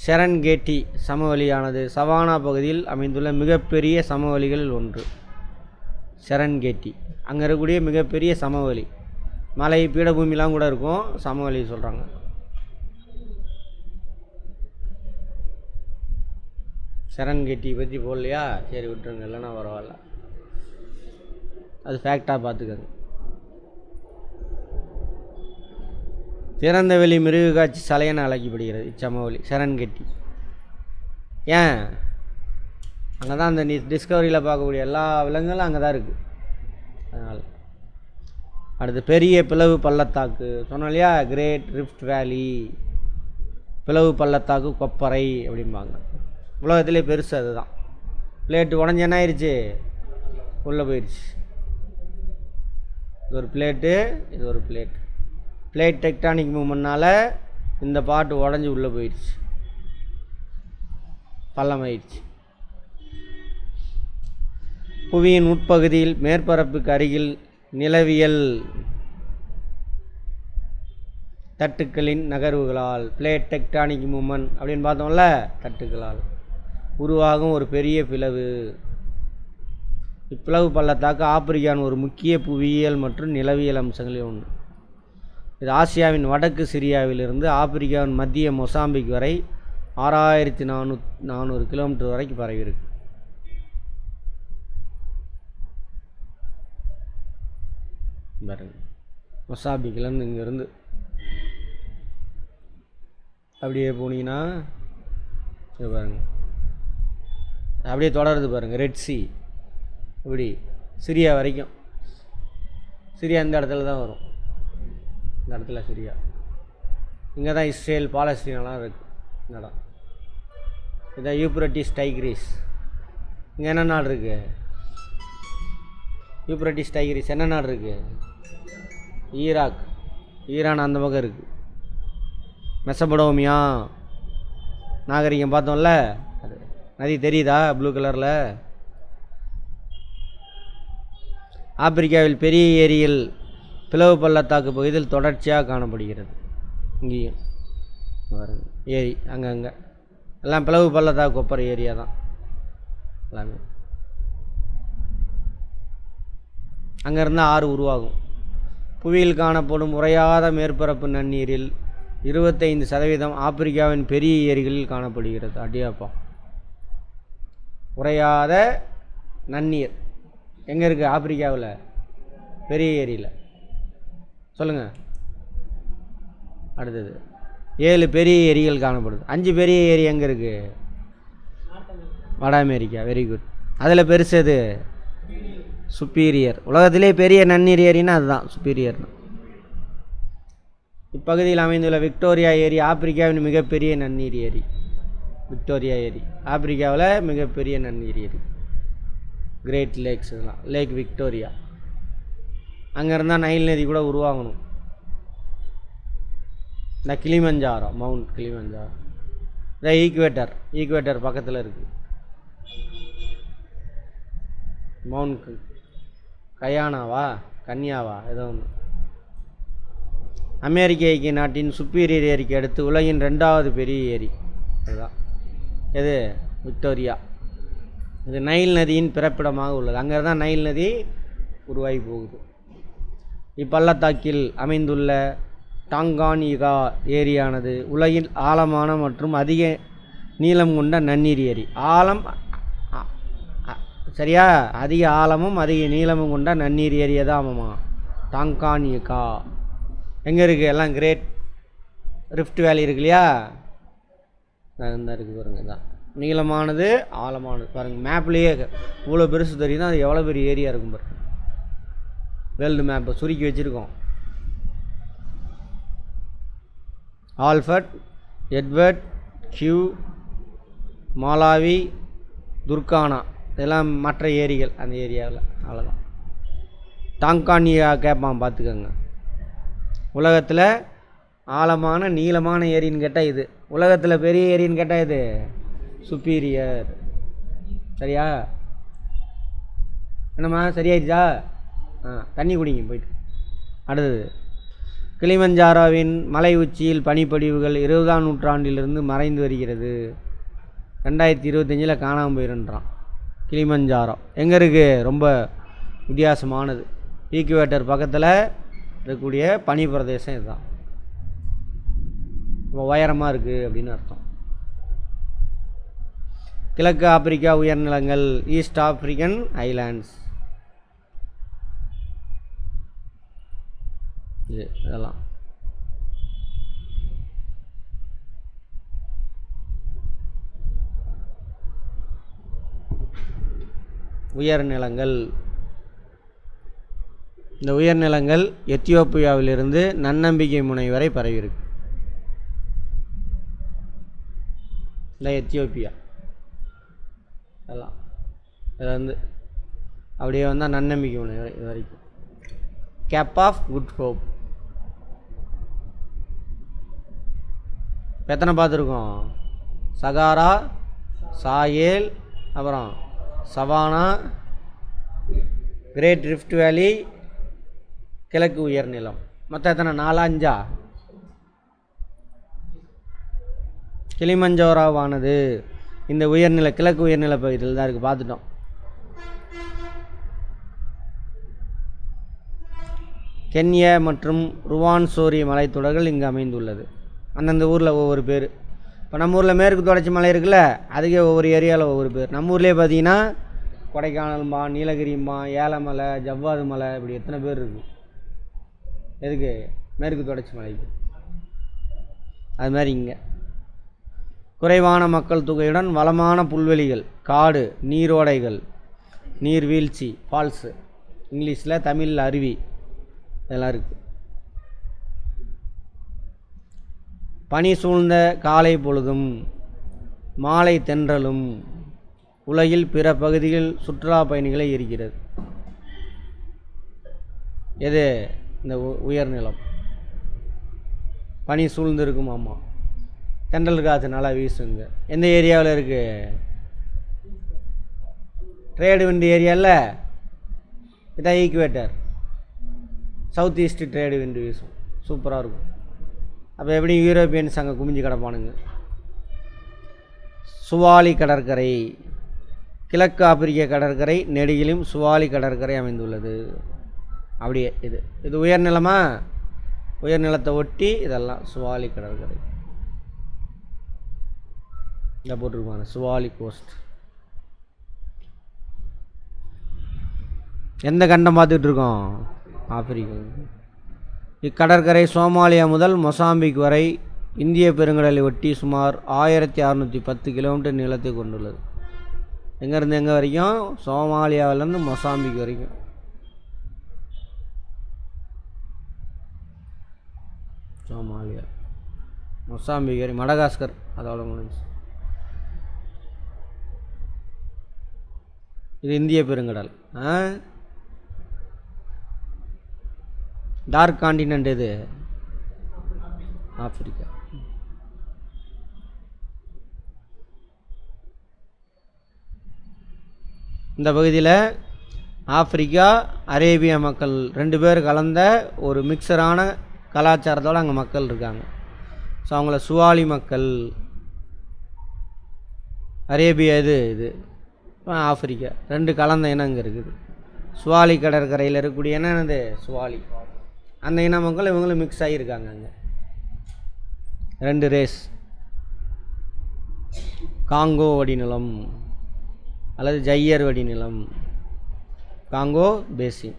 செரன்கேட்டி சமவெளியானது சவானா பகுதியில் அமைந்துள்ள மிகப்பெரிய சமவெளிகளில் ஒன்று. செரன்கேட்டி அங்கே இருக்கக்கூடிய மிகப்பெரிய சமவெளி. மலை, பீடபூமிலாம் கூட இருக்கும், சமவெளி சொல்கிறாங்க. செரன்கெட்டி பற்றி போடலையா, சரி விட்டுருங்க, இல்லைன்னா பரவாயில்ல, அது ஃபேக்டாக பார்த்துக்கோங்க. திறந்தவெளி மிருக காட்சி சாலை என அழைக்கப்படுகிறது இச்சமவெளி செரன்கெட்டி. ஏன்? அங்கே தான் அந்த டிஸ்கவரியில் பார்க்கக்கூடிய எல்லா விலங்குகளும் அங்கே தான் இருக்குது. அதனால் அடுத்து பெரிய பிளவு பள்ளத்தாக்கு சொன்னோம் இல்லையா, கிரேட் ரிஃப்ட் வேலி, பிளவு பள்ளத்தாக்கு கொப்பரை அப்படிம்பாங்க. உலகத்திலே பெருசு அதுதான். பிளேட்டு உடஞ்சி என்ன ஆயிடுச்சு, உள்ளே போயிடுச்சு. இது ஒரு பிளேட்டு, இது ஒரு பிளேட். பிளேட் டெக்டானிக் மூவ்மெண்ட்னால் இந்த பாட்டு உடஞ்சி உள்ளே போயிடுச்சு, பள்ளமாயிடுச்சு. புவியின் உட்பகுதியில் மேற்பரப்புக்கு அருகில் நிலவியல் தட்டுக்களின் நகர்வுகளால், பிளேட் டெக்டானிக் மூவ்மெண்ட் அப்படின்னு பார்த்தோம்ல, தட்டுக்களால் உருவாகும் ஒரு பெரிய பிளவு. இப்பிளவு பள்ளத்தாக்கு ஆப்பிரிக்காவின் ஒரு முக்கிய புவியியல் மற்றும் நிலவியல் அம்சங்களில் ஒன்று. இது ஆசியாவின் வடக்கு சிரியாவிலிருந்து ஆப்பிரிக்காவின் மத்திய மொசாம்பிக் வரை 6400 கிலோமீட்டர் வரைக்கும் பரவி இருக்கு. பாருங்க, மொசாம்பிக்லேருந்து இங்கேருந்து அப்படியே போனீங்கன்னா இது பாருங்க, அப்படியே தொடருது பாருங்கள், ரெட் சி இப்படி சிரியா வரைக்கும். சிரியா இந்த இடத்துல தான் வரும், இந்த இடத்துல சிரியா. இங்கே தான் இஸ்ரேல் பாலஸ்தீனெலாம் இருக்குது இந்த இடம். இதான் யூப்ரட்டிஸ் டைக்ரீஸ். இங்கே என்ன நாடு இருக்குது? யூப்ரட்டிஸ் டைக்ரீஸ் என்ன நாடு இருக்குது? ஈராக், ஈரான் அந்த பக்கம் இருக்குது. மெசபடோமியா நாகரிகம் பார்த்தோம்ல, அது நதி தெரியுதா ப்ளூ கலரில்? ஆப்பிரிக்காவில் பெரிய ஏரியில் பிளவு பள்ளத்தாக்கு பகுதியில் தொடர்ச்சியாக காணப்படுகிறது. இங்கேயும் ஏரி அங்கங்கே எல்லாம் பிளவு பள்ளத்தாக்கு கொப்பரை ஏரியா தான் எல்லாமே. அங்கேருந்து ஆறு உருவாகும். புவியில் காணப்படும் உறையாத மேற்பரப்பு நன்னீரில் 25% ஆப்பிரிக்காவின் பெரிய ஏரிகளில் காணப்படுகிறது. அடியாப்பா, உறையாத நன்னீர் எங்கே இருக்குது? ஆப்பிரிக்காவில் பெரிய ஏரியில். சொல்லுங்கள். அடுத்தது 7 பெரிய ஏரிகள் காணப்படுது. 5 பெரிய ஏரி எங்கே இருக்குது? வட அமெரிக்கா. Very good. அதில் பெருசு எது? சுப்பீரியர். உலகத்திலே பெரிய நன்னீர் ஏரின்னா அதுதான் சுப்பீரியர். இப்பகுதியில் அமைந்துள்ள விக்டோரியா ஏரி ஆப்பிரிக்காவின் மிகப்பெரிய நன்னீர் ஏரி. விக்டோரியா ஏரி ஆப்பிரிக்காவில் மிகப்பெரிய நன்னீர் ஏரி. கிரேட் லேக்ஸ் இதெல்லாம், லேக் விக்டோரியா. அங்கே இருந்தால் நைல் நதி கூட உருவாகணும். இந்த கிளிமஞ்சாரோ, மவுண்ட் கிளிமஞ்சாரோ. இந்த ஈக்குவேட்டர் பக்கத்தில் இருக்குது. மவுண்ட் கயானாவா கன்யாவா ஏதோ ஒன்று. அமெரிக்க ஐக்கிய நாட்டின் சுப்பீரியர் ஏரிக்கு அடுத்து உலகின் 2வது பெரிய ஏரி அதுதான். எது? விக்டோரியா. இது நைல் நதியின் பிறப்பிடமாக உள்ளது. அங்கே தான் நைல் நதி உருவாகி போகுது. இப்பள்ளத்தாக்கில் அமைந்துள்ள டாங்கானிகா ஏரியானது உலகில் ஆழமான மற்றும் அதிக நீளம் கொண்ட நன்னீர் ஏரி. ஆழம் சரியா? அதிக ஆழமும் அதிக நீளமும் கொண்ட நன்னீர் ஏரியா தான் ஆமாம்மா டாங்கானிகா. எங்கே இருக்குது? எல்லாம் கிரேட் ரிஃப்ட் வேலி இருக்கு இல்லையா, தான் இருக்குது பாருங்க. தான் நீளமானது ஆழமானது பாருங்கள். மேப்லேயே இவ்வளோ பெருசு தெரியுதுன்னா அது எவ்வளோ பெரிய ஏரியா இருக்கும் பாருங்க. வேர்ல்டு மேப்பை சுருக்கி வச்சுருக்கோம். ஆல்ஃபர்ட், எட்வர்ட், கியூ, மாலாவி, துர்கானா இதெல்லாம் மற்ற ஏரிகள் அந்த ஏரியாவில். அவ்வளோதான். டாங்கானியா கேட்பான் பார்த்துக்கோங்க. உலகத்தில் ஆழமான நீளமான ஏரின்னு கேட்டால் இது. உலகத்தில் பெரிய ஏரின்னு கேட்டால் இது சுப்பீரியர். சரியா? என்னம்மா சரியாயிடுச்சா? தண்ணி குடிங்க போயிட்டு. அடுத்தது கிளிமஞ்சாரோவின் மலை உச்சியில் பனிப்படிவுகள் 20ஆம் நூற்றாண்டிலிருந்து மறைந்து வருகிறது. 2025 காணாமல் போயிருன்றான். கிளிமஞ்சாரோ எங்கே இருக்குது? ரொம்ப வித்தியாசமானது. ஈக்குவேட்டர் பக்கத்தில் இருக்கக்கூடிய பனி பிரதேசம் இதுதான். ரொம்ப உயரமாக இருக்குது அப்படின்னு அர்த்தம். கிழக்கு ஆப்பிரிக்கா உயர்நிலங்கள், ஈஸ்ட் ஆப்பிரிக்கன் ஐலாண்ட்ஸ். இதெல்லாம் உயர்நிலங்கள். இந்த உயர்நிலங்கள் எத்தியோப்பியாவிலிருந்து நன்னம்பிக்கை முனை வரை பரவியிருக்கு. இந்த எத்தியோப்பியா எல்லாம் இதில் வந்து அப்படியே வந்தால் நன்னம்பிக்கை முனை வரை இது வரைக்கும். கேப் ஆஃப் குட் ஹோப் எத்தனை பார்த்துருக்கோம்? சகாரா, சாயேல், அப்புறம் சவானா, கிரேட் ரிஃப்ட் வேலி, கிழக்கு உயர்நிலம். மொத்தம் எத்தனை? 4 5. கிளிமஞ்சோராவானது இந்த உயர்நில கிழக்கு உயர்நில பகுதியில் தான் இருக்குது, பார்த்துட்டோம். கென்யா மற்றும் ருவான்சோரி மலைத்தொடர்கள் இங்கு அமைந்துள்ளது. அந்தந்த ஊரில் ஒவ்வொரு பேர். இப்போ நம்ம ஊரில் மேற்கு தொடர்ச்சி மலை இருக்குல்ல, அதுக்கே ஒவ்வொரு ஏரியாவில் ஒவ்வொரு பேர். நம்ம ஊர்லேயே பார்த்தீங்கன்னா கொடைக்கானல்மா, நீலகிரிம்மா, ஏலமலை, ஜவ்வாது மலை, இப்படி எத்தனை பேர் இருக்குது. எதுக்கு? மேற்கு தொடர்ச்சி மலைக்கு. அது மாதிரி இங்கே குறைவான மக்கள் தொகையுடன் வளமான புல்வெளிகள், காடு, நீரோடைகள், நீர்வீழ்ச்சி, ஃபால்ஸு, இங்கிலீஷில், தமிழில் அருவி, இதெல்லாம் இருக்குது. பனி சூழ்ந்த காலை பொழுதும் மாலை தென்றலும் உலகில் பிற பகுதியில் சுற்றுலா பயணிகளை ஈர்க்கிறது. எது? இந்த உயர்நிலம். பனி சூழ்ந்து இருக்கும். ஆமாம், தென்றல் காற்று நல்லா வீசுங்க. எந்த ஏரியாவில் இருக்குது? ட்ரேடு விண்ட் ஏரியாவில். இதான் ஈக்குவேட்டர். சவுத் ஈஸ்ட் ட்ரேடு விண்டு வீசும், சூப்பராக இருக்கும். அப்போ எப்படி யூரோப்பியன்ஸ் அங்கே குமிஞ்சு கிடப்பானுங்க. சுவாலி கடற்கரை, கிழக்கு ஆப்பிரிக்க கடற்கரை நெடுகிலும் சுவாலி கடற்கரை அமைந்துள்ளது. அப்படியே இது உயர்நிலமா? உயர்நிலத்தை ஒட்டி இதெல்லாம் சுவாலி கடற்கரை. இதை போட்டிருப்பாங்க, சுவாலி கோஸ்ட். எந்த கண்டம் பார்த்துக்கிட்டு இருக்கோம்? ஆப்பிரிக்கா. இக்கடற்கரை சோமாலியா முதல் மொசாம்பிக் வரை இந்திய பெருங்கடலை ஒட்டி சுமார் 1610 கிலோமீட்டர் நீளத்தை கொண்டுள்ளது. எங்கேருந்து எங்கே வரைக்கும்? சோமாலியாவிலேருந்து மொசாம்பிக் வரைக்கும். சோமாலியா, மொசாம்பிக் வரை, மடகாஸ்கர் அதோட முடிஞ்சு. இது இந்திய பெருங்கடல். டார்க் காண்டினென்ட் எது? ஆப்பிரிக்கா. இந்த பகுதியில் ஆப்பிரிக்கா, அரேபியா மக்கள் 2 பேர் கலந்த ஒரு மிக்சரான கலாச்சாரத்தோடு அங்கே மக்கள் இருக்காங்க. ஸோ அவங்கள சுவாலி மக்கள். அரேபியா இது ஆப்பிரிக்கா, 2 கலந்த இனம் அங்கே இருக்குது. சுவாலி கடற்கரையில் இருக்கக்கூடிய இனம் என்னது? சுவாலி. அந்த இன மக்கள் இவங்களும் மிக்ஸ் ஆகியிருக்காங்க அங்கே. 2 ரேஸ். காங்கோ வடிநிலம் அல்லது ஜையர் வடிநிலம், காங்கோ பேசின்.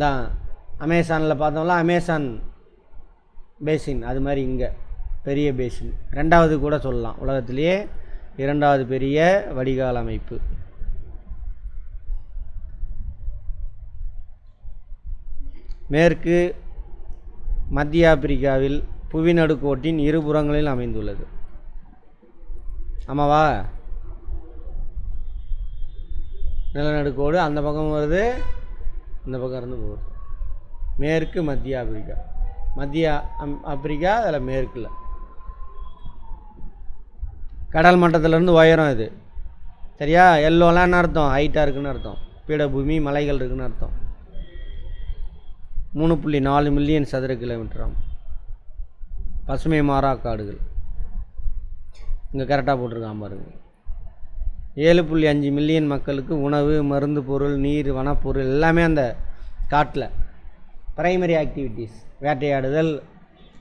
தான் அமேசானில் பார்த்தோம்ல, அமேசான் பேசின், அது மாதிரி இங்கே பெரிய பேசின். 2வது கூட சொல்லலாம், உலகத்திலேயே 2வது பெரிய வடிகால் அமைப்பு. மேற்கு மத்திய ஆப்பிரிக்காவில் புவிநடுக்கோட்டின் இருபுறங்களில் அமைந்துள்ளது. ஆமாவா? நிலநடுக்கோடு அந்த பக்கம் வருது, இந்த பக்கம் இருந்து போகுது. மேற்கு மத்திய ஆப்பிரிக்கா. மத்திய ஆப்பிரிக்கா அதில் மேற்கில். கடல் மட்டத்திலேருந்து உயரம் இது. சரியா? எல்லோலாம் என்ன அர்த்தம்? ஹைட்டாக இருக்குன்னு அர்த்தம். பீடபூமி, மலைகள் இருக்குன்னு அர்த்தம். 3.4 மில்லியன் சதுர கிலோமீட்டராம். பசுமை மாறா காடுகள் இங்கே கரெக்டாக போட்டிருக்கான் பாருங்க. 7.5 மில்லியன் மக்களுக்கு உணவு, மருந்து பொருள், நீர், வனப்பொருள் எல்லாமே அந்த காட்டில் பிரைமரி ஆக்டிவிட்டீஸ், வேட்டையாடுதல்,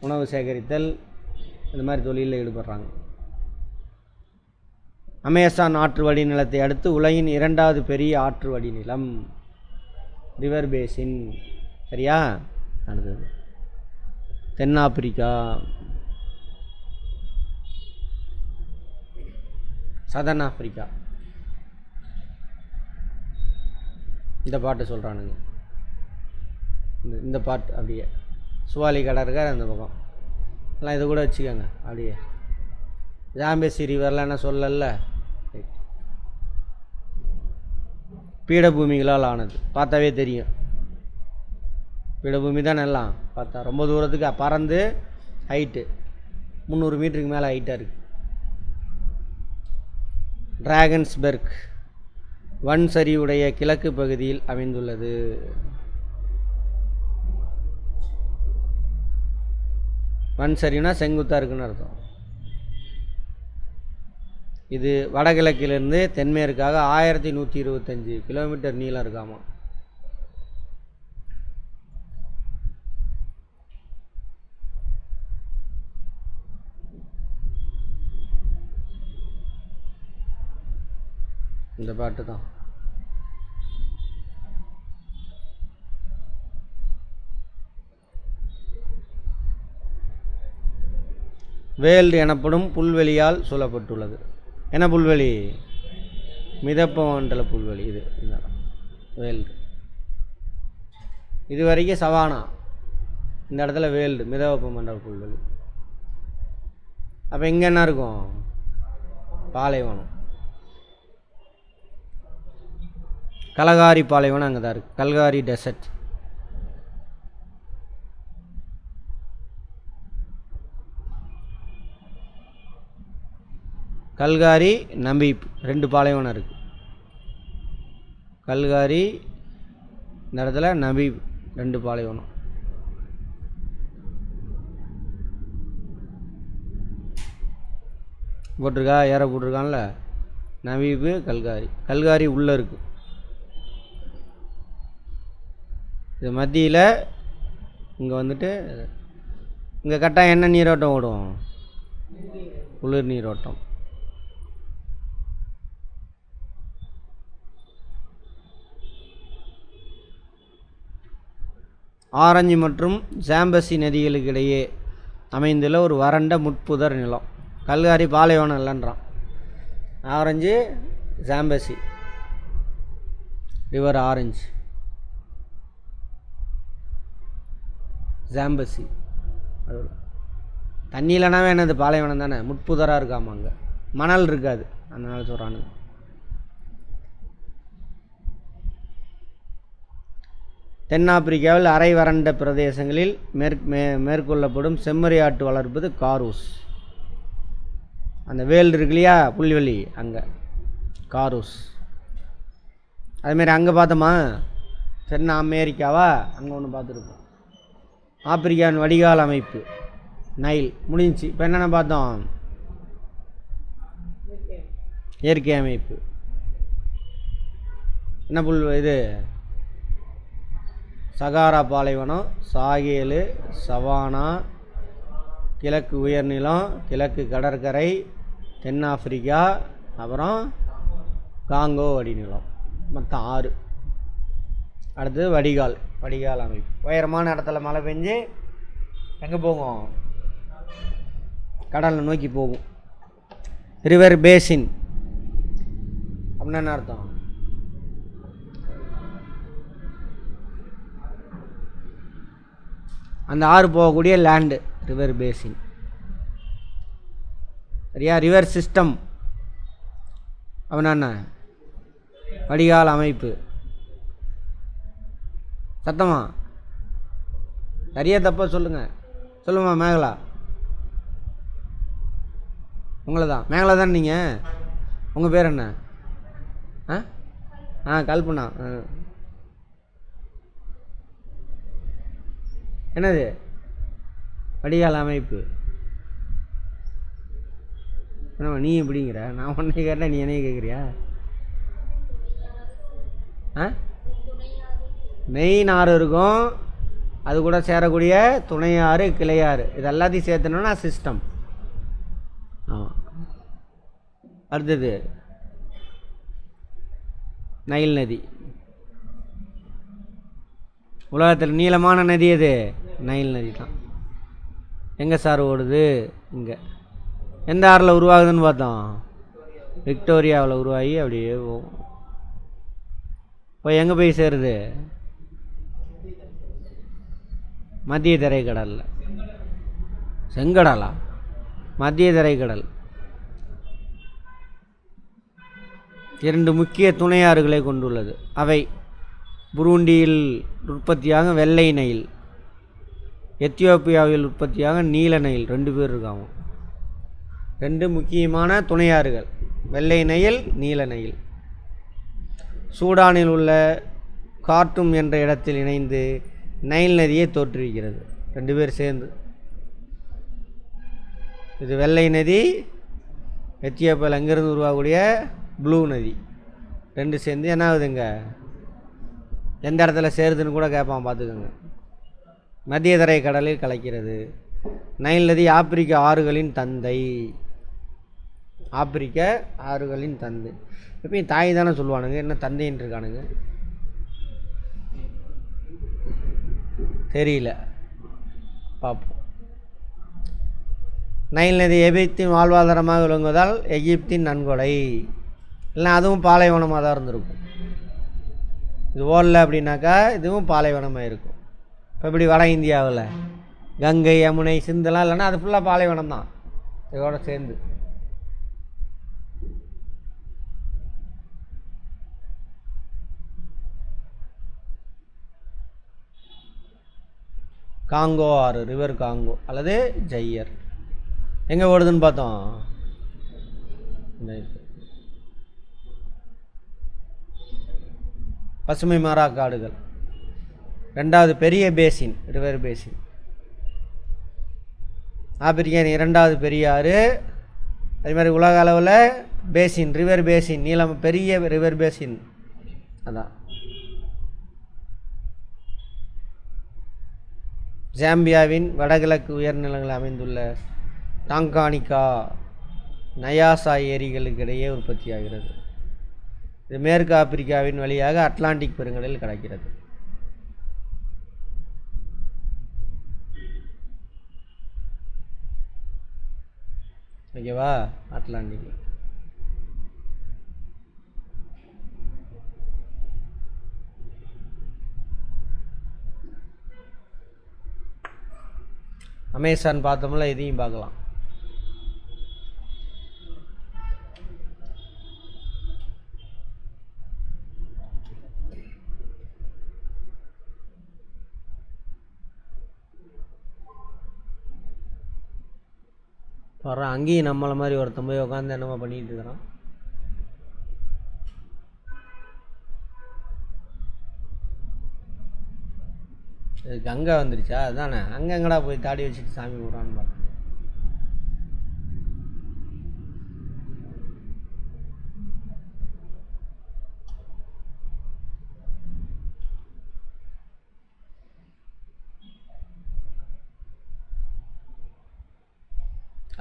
உணவு சேகரித்தல், இந்த மாதிரி தொழிலில் ஈடுபடுறாங்க. அமேசான் ஆற்று வடிநிலத்தை அடுத்து உலகின் 2வது பெரிய ஆற்று வடிநிலம் ரிவர் பேசின். சரியா? அடுத்தது தென்னாப்பிரிக்கா, சதர்ன் ஆப்பிரிக்கா. இந்த பாட்டு சொல்கிறானுங்க. இந்த பாட்டு அப்படியே சுவாலி கடற்கரை அந்த பக்கம் எல்லாம் இது கூட வச்சுக்கோங்க. அப்படியே ஜாம்பேசி ரிவர்லாம் என்ன சொல்லல. பீடபூமிகளால் ஆனது, பார்த்தாவே தெரியும். பீடபூமி தான் எல்லாம் பார்த்தா ரொம்ப தூரத்துக்கு பறந்து ஹைட்டு 300 மீட்டருக்கு மேலே ஹைட்டாக இருக்குது. டிராகன்ஸ்பெர்க் வன் சரிவுடைய கிழக்கு பகுதியில் அமைந்துள்ளது. வன் சரிவுனா செங்குத்தாக இருக்குன்னு அர்த்தம். இது வடகிழக்கிலிருந்து தென்மேற்காக 1125 கிலோமீட்டர் நீளம் இருக்காமா. இந்த பாட்டு தான். வேல்டு எனப்படும் புல்வெளியால் சூழப்பட்டுள்ளது. என்ன புல்வெளி? மிதப்ப மண்டல புல்வெளி. இது வேல்டு. இது வரைக்கும் சவானா, இந்த இடத்துல வேல்டு மிதவெப்ப மண்டல புல்வெளி. அப்போ இங்கே என்ன இருக்கும்? பாலைவனம். கலகாரி பாலைவனம் அங்கே தான் இருக்குது. கல்காரி டெசர்ட். கல்காரி, நமீப் 2 பாலைவனம் இருக்குது. கல்காரி இந்த இடத்துல, நமீப் 2 பாலைவனம். போட்டிருக்கா, ஏற போட்டிருக்கான்ல. நமீபு, கல்காரி. கல்காரி உள்ளே இருக்குது. இது மத்தியில் இங்கே வந்துட்டு இங்கே கட்டாயம் என்ன நீரோட்டம் ஓடும்? குளிர் நீரோட்டம். ஆரஞ்சு மற்றும் ஜாம்பசி நதிகளுக்கு இடையே அமைந்துள்ள ஒரு வறண்ட முட்புதர் நிலம். கல்காரி பாலைவனம் இல்லைன்றான். Orange, Zambezi river Orange, Zambezi. தண்ணி இல்லைனாவே என்னது? பாலைவனம் தானே. முட்புதராக இருக்காமா, அங்கே மணல் இருக்காது, அதனால சொல்கிறானுங்க. தென்னாப்பிரிக்காவில் அரை வறண்ட பிரதேசங்களில் மேற்கொள்ளப்படும் செம்மறி ஆட்டு வளர்ப்பது காரூஸ். அந்த வேல் இருக்கு இல்லையா, புல்வெளி, அங்கே காரூஸ். அதுமாரி அங்கே பார்த்தோமா, தென் அமெரிக்காவா, அங்கே ஒன்று பார்த்துருப்போம். ஆப்பிரிக்காவின் வடிகால் அமைப்பு நைல் முடிஞ்சிச்சு. இப்போ என்னென்ன பார்த்தோம்? இயற்கை அமைப்பு. என்ன புல் இது? சகாரா பாலைவனம், சாகேலு, சவானா, கிழக்கு உயர்நிலம், கிழக்கு கடற்கரை, தென்னாப்பிரிக்கா, அப்புறம் காங்கோ வடிநிலம். மொத்தம் 6. அடுத்தது வடிகால், வடிகால் அமைப்பு. உயரமான இடத்துல மழை பெஞ்சு எங்கே போகும்? கடலை நோக்கி போகும். ரிவர் பேசின் அப்படின்னா என்ன அர்த்தம்? அந்த ஆறு போகக்கூடிய லேண்டு ரிவர் பேசின். சரியா? ரிவர் சிஸ்டம் அப்படின்னா என்ன? வடிகால் அமைப்பு. சத்தமா சரியா தப்பா சொல்லுங்கள். சொல்லுமா மேகலா? உங்களை தான். மேகலா தானே நீங்கள்? உங்கள் பேர் என்ன? கல்பனா. என்னது வடிகால் அமைப்பு? என்னம்மா நீ எப்படிங்கிற? நான் உன்னை கேட்டேன், நீ என்னைய கேட்குறியா? மெயின் ஆறு இருக்கும், அது கூட சேரக்கூடிய துணை ஆறு, கிளை ஆறு, இது எல்லாத்தையும் சேர்த்தணும்னா சிஸ்டம். அடுத்தது நைல் நதி. உலகத்தில் நீளமான நதி எது? நைல் நதி தான். எங்கே சார் ஓடுது? இங்கே. எந்த ஆறில் உருவாகுதுன்னு பார்த்தோம்? விக்டோரியாவில் உருவாகி அப்படியே போகும். போய் எங்கே போய் சேருது? மத்திய தரைக்கடலில். செங்கடலா? மத்திய தரைக்கடல். 2 முக்கிய துணையாறுகளை கொண்டுள்ளது. அவை புருண்டியில் உற்பத்தியாக வெள்ளை நைல், எத்தியோப்பியாவில் உற்பத்தியாக நீல நைல். 2 பேர் இருக்காங்க. 2 முக்கியமான துணையாறுகள், வெள்ளை நைல், நீல நைல். சூடானில் உள்ள கார்ட்டூம் என்ற இடத்தில் இணைந்து நைல் நதியை தோற்றுவிக்கிறது. 2 பேர் சேர்ந்து. இது வெள்ளை நதி, எத்தியோப்பியாவில் அங்கேருந்து உருவாகக்கூடிய ப்ளூ நதி. 2 சேர்ந்து என்ன ஆகுதுங்க? எந்த இடத்துல சேருதுன்னு கூட கேட்பான், பார்த்துக்கோங்க. மத்திய தரை கடலில் கலக்கிறது. நைல் நதி ஆப்பிரிக்க ஆறுகளின் தந்தை. ஆப்பிரிக்க ஆறுகளின் தந்தை. எப்பயும் தாய் தானே சொல்லுவானுங்க, என்ன தந்தைன்னு இருக்கானுங்க தெரியல, பார்ப்போம். நைல் நதி எகிப்தின் வாழ்வாதாரமாக விளங்குவதால் எகிப்தின் நன்கொடை. இல்லைனா அதுவும் பாலைவனமாக தான் இருந்திருக்கும். இது ஓடல அப்படின்னாக்கா இதுவும் பாலைவனமாக இருக்கும். இப்போ இப்படி வட இந்தியாவில் கங்கை, யமுனை, சிந்தெல்லாம் இல்லைன்னா அது ஃபுல்லாக பாலைவனம் தான் இதோட சேர்ந்து. காங்கோ ஆறு, ரிவர் காங்கோ அல்லது ஜையர் எங்கே ஓடுதுன்னு பார்த்தோம்? பசுமை மாறா காடுகள். 2வது பெரிய பேசின், ரிவர் பேசின். ஆப்பிரிக்கன் 2வது பெரிய ஆறு. அதே மாதிரி உலக அளவில் பேசின், ரிவர் பேசின், நீளம் பெரிய ரிவர் பேசின் அதான். ஜாம்பியாவின் வடகிழக்கு உயர்நிலங்களில் அமைந்துள்ள டாங்கானிகா, நயாசா ஏரிகளுக்கு இடையே உற்பத்தியாகிறது. இது மேற்கு ஆப்பிரிக்காவின் வழியாக அட்லாண்டிக் பெருங்கடலில் கிடைக்கிறது. ஓகேவா? அட்லாண்டிக். அமேசான் பார்த்தோம்ல, இதையும் பார்க்கலாம். வர்ற அங்கேயும் நம்மளை மாதிரி ஒருத்தன் போய் உட்காந்து என்னமா பண்ணிகிட்டு இருக்கிறான். இதுக்கு அங்கே வந்துருச்சா? அதுதானே, அங்கே எங்கடா போய் தாடி வச்சுட்டு சாமி கும்பிட்றான்னு பார்த்தேன்.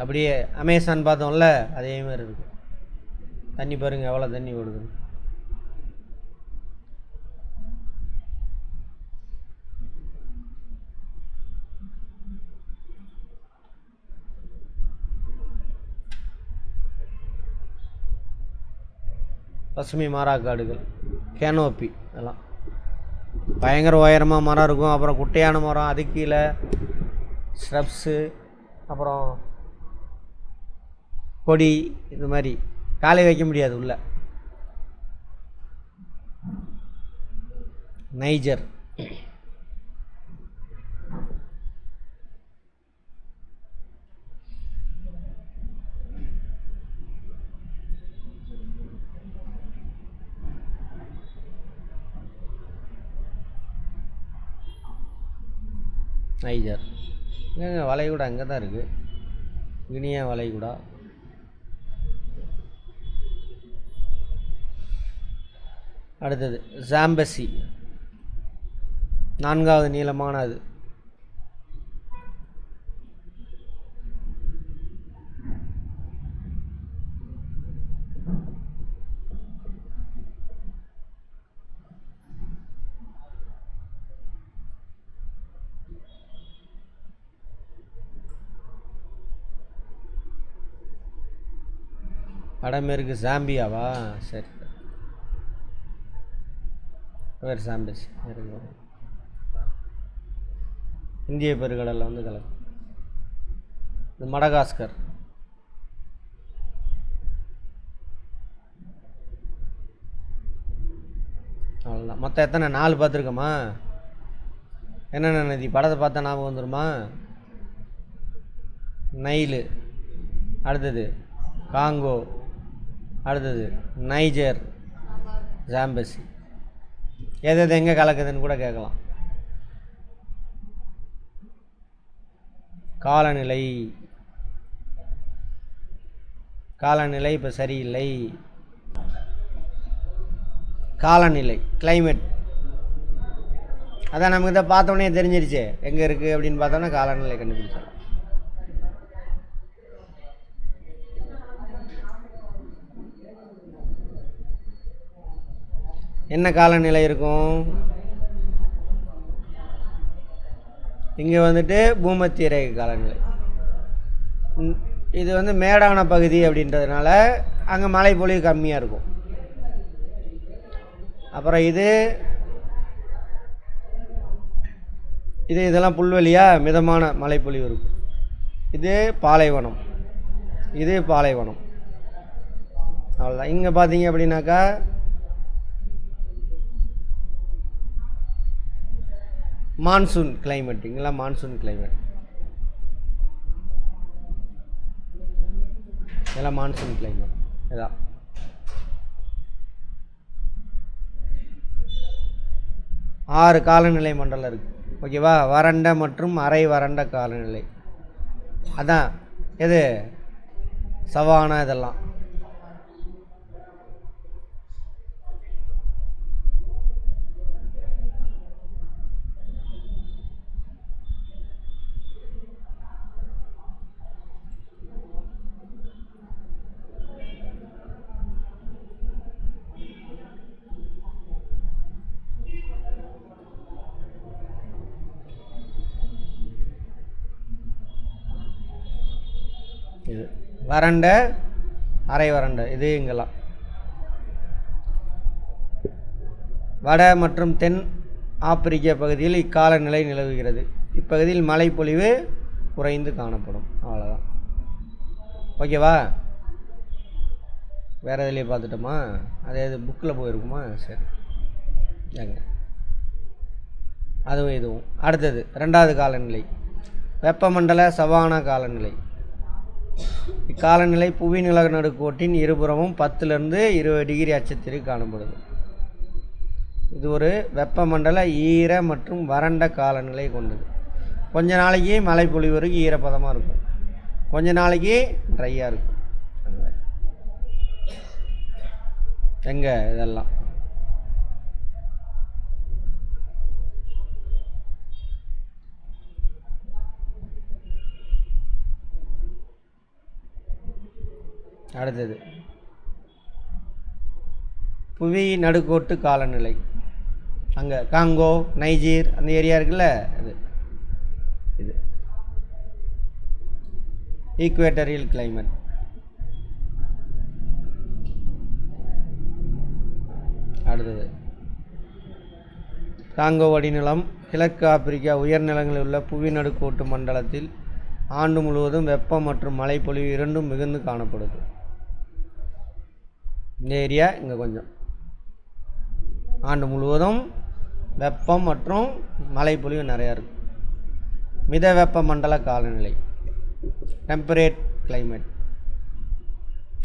அப்படியே அமேசான் பார்த்தோம்ல, அதே மாதிரி இருக்கும். தண்ணி பாருங்கள் எவ்வளோ தண்ணி ஓடுது. பசுமை மாறாக்காடுகள், கேனோப்பி, அதெல்லாம் பயங்கர உயரமாக மரம் இருக்கும். அப்புறம் குட்டையான மரம், அது கீழே ஸ்ரப்ஸு, அப்புறம் கொடி, இது மாதிரி காலை வைக்க முடியாது உள்ள. நைஜர், நைஜர் எங்க வளைகுடா அங்கே தான் இருக்குது. கினியா வளைகுடா. அடுத்தது ஜாம்பசி, 4வது நீளமான அது. வடமேற்கு ஜாம்பியாவா? சரி, வேறு சாம்பிஸ் இந்திய பெருங்கடலில் வந்து கலக்கும். இது மடகாஸ்கர். அவ்வளோதான். மொத்தம் எத்தனை? 4 பார்த்துருக்கோமா? என்னென்ன நதி படத்தை பார்த்தா ஞாபகம் வந்துருமா? நைலு, அடுத்தது காங்கோ, அடுத்தது நைஜர், ஜாம்பசி. எது எங்கே கலக்குதுன்னு கூட கேட்கலாம். காலநிலை, காலநிலை இப்போ சரியில்லை. காலநிலை, கிளைமேட், அதான் நமக்கு தான் பார்த்தோன்னே தெரிஞ்சிருச்சு எங்கே இருக்குது அப்படின்னு பார்த்தோன்னா காலநிலை கண்டுபிடிச்சோம். என்ன காலநிலை இருக்கும்? இங்கே வந்துட்டு பூமத்திய ரேகை காலநிலை. இது வந்து மேடான பகுதி அப்படின்றதுனால அங்கே மழை பொழிவு கம்மியாக இருக்கும். அப்புறம் இதெல்லாம் புல்வெளியாக மிதமான மழைப்பொழிவு இருக்கும். இது பாலைவனம், இது பாலைவனம். அவ்வளோதான். இங்கே பார்த்தீங்க அப்படின்னாக்கா மான்சூன் கிளைமேட். இங்கெல்லாம் மான்சூன் கிளைமேட், இதெல்லாம் மான்சூன் கிளைமேட். இதான் 6 காலநிலை மண்டலம் இருக்குது. ஓகேவா? வறண்ட மற்றும் அரை வறண்ட காலநிலை. அதான் எது சவானா இதெல்லாம். இது வறண்ட அரை வறண்ட. இது இங்கெல்லாம் வட மற்றும் தென் ஆப்பிரிக்க பகுதியில் இக்காலநிலை நிலவுகிறது. இப்பகுதியில் மழைப்பொழிவு குறைந்து காணப்படும். அவ்வளோதான். ஓகேவா? வேறு எதுலேயே பார்த்துட்டோமா? அதே இது புக்கில் போயிருக்குமா? சரி, ஏங்க அதுவும் இதுவும். அடுத்தது 2வது காலநிலை வெப்பமண்டல சவானா காலநிலை. இக்காலநிலை புவி நிலநடுக்கோட்டின் இருபுறமும் 10லிருந்து 20 டிகிரி அச்சத்தில் காணப்படுது. இது ஒரு வெப்பமண்டல ஈர மற்றும் வறண்ட காலநிலை கொண்டது. கொஞ்ச நாளைக்கு மழை பொழிவு வரைக்கும் ஈரப்பதமாக இருக்கும், கொஞ்ச நாளைக்கு ட்ரையாக இருக்கும். எங்கே இதெல்லாம் அடுத்தது புவி நடுக்கோட்டு காலநிலை. அங்கே காங்கோ, நைஜீர் அந்த ஏரியா இருக்குல்ல, இது ஈக்குவேட்டரியல் கிளைமேட். அடுத்தது காங்கோ வடிநிலம் கிழக்கு ஆப்பிரிக்கா உயர்நிலங்களில் உள்ள புவி நடுக்கோட்டு மண்டலத்தில் ஆண்டு முழுவதும் வெப்பம் மற்றும் மழைப்பொழிவு இரண்டும் மிகுந்து காணப்படுது. இந்த ஏரியா இங்கே கொஞ்சம் ஆண்டு முழுவதும் வெப்பம் மற்றும் மழைப்பொழிவு நிறையா இருக்குது. மித வெப்ப மண்டல காலநிலை டெம்பரேட் கிளைமேட்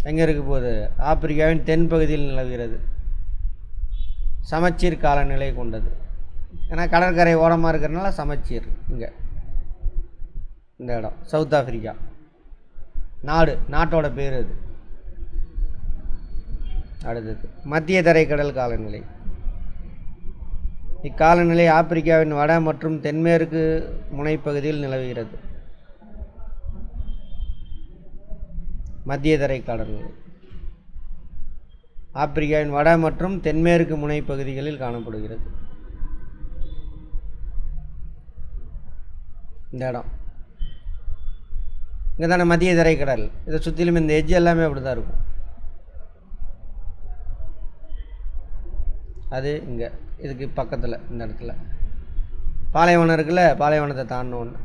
எங்கே இருக்க போகுது? ஆப்பிரிக்காவின் தென் பகுதியில் நிலவுகிறது. சமச்சீர் காலநிலை கொண்டது. ஏன்னா கடற்கரை ஓரமாக இருக்கிறதுனால சமச்சீர். இங்கே இந்த இடம் சவுத் ஆப்பிரிக்கா நாட்டோட பேர் அது. அடுத்தது மத்திய தரைக்கடல் காலநிலை. இக்காலநிலை ஆப்பிரிக்காவின் வட மற்றும் தென்மேற்கு முனைப்பகுதியில் நிலவுகிறது. மத்திய தரை காலநிலை ஆப்பிரிக்காவின் வட மற்றும் தென்மேற்கு முனைப்பகுதிகளில் காணப்படுகிறது. இந்த இடம் இங்கே தானே மத்திய தரைக்கடல். இதை சுற்றிலும் இந்த எட்ஜ் எல்லாமே அப்படி தான் இருக்கும். அது இங்கே இதுக்கு பக்கத்தில் இந்த இடத்துல பாலைவனம் இருக்குல்ல, பாலைவனத்தை தாண்டோன்னு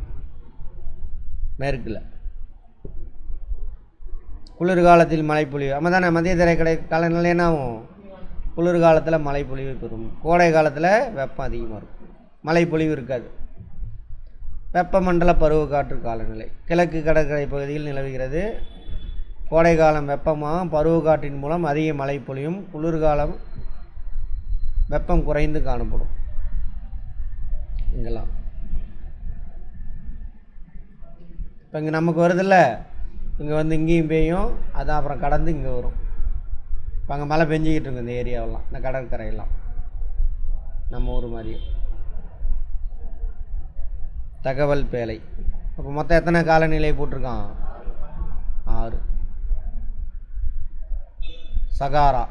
மேற்கில் குளிர்காலத்தில் மழைப்பொழிவு. நம்ம தானே மத்திய தரைக்கடை காலநிலை என்ன ஆகும், குளிர்காலத்தில் மழைப்பொழிவு பெறும், கோடை காலத்தில் வெப்பம் அதிகமாக இருக்கும், மழைப்பொழிவு இருக்காது. வெப்பமண்டல பருவக்காற்று காலநிலை கிழக்கு கடற்கரை பகுதியில் நிலவுகிறது. கோடை காலம் வெப்பமாக பருவக்காற்றின் மூலம் அதிக மழை பொழியும், குளிர்காலம் வெப்பம் குறைந்து காணப்படும். இங்கெல்லாம் இப்போ இங்கே நமக்கு வருதில்ல, இங்கே வந்து இங்கேயும் பெய்யும், அதான் அப்புறம் கடந்து இங்கே வரும். இப்போ அங்கே மழை பெஞ்சிக்கிட்டு இருக்கு இந்த ஏரியாவெல்லாம், இந்த கடற்கரையெல்லாம் நம்ம ஊர் மாதிரி. தகவல் பேழை அப்போ மொத்தம் எத்தனை காலநிலை போட்டிருக்கான், 6. சகாரா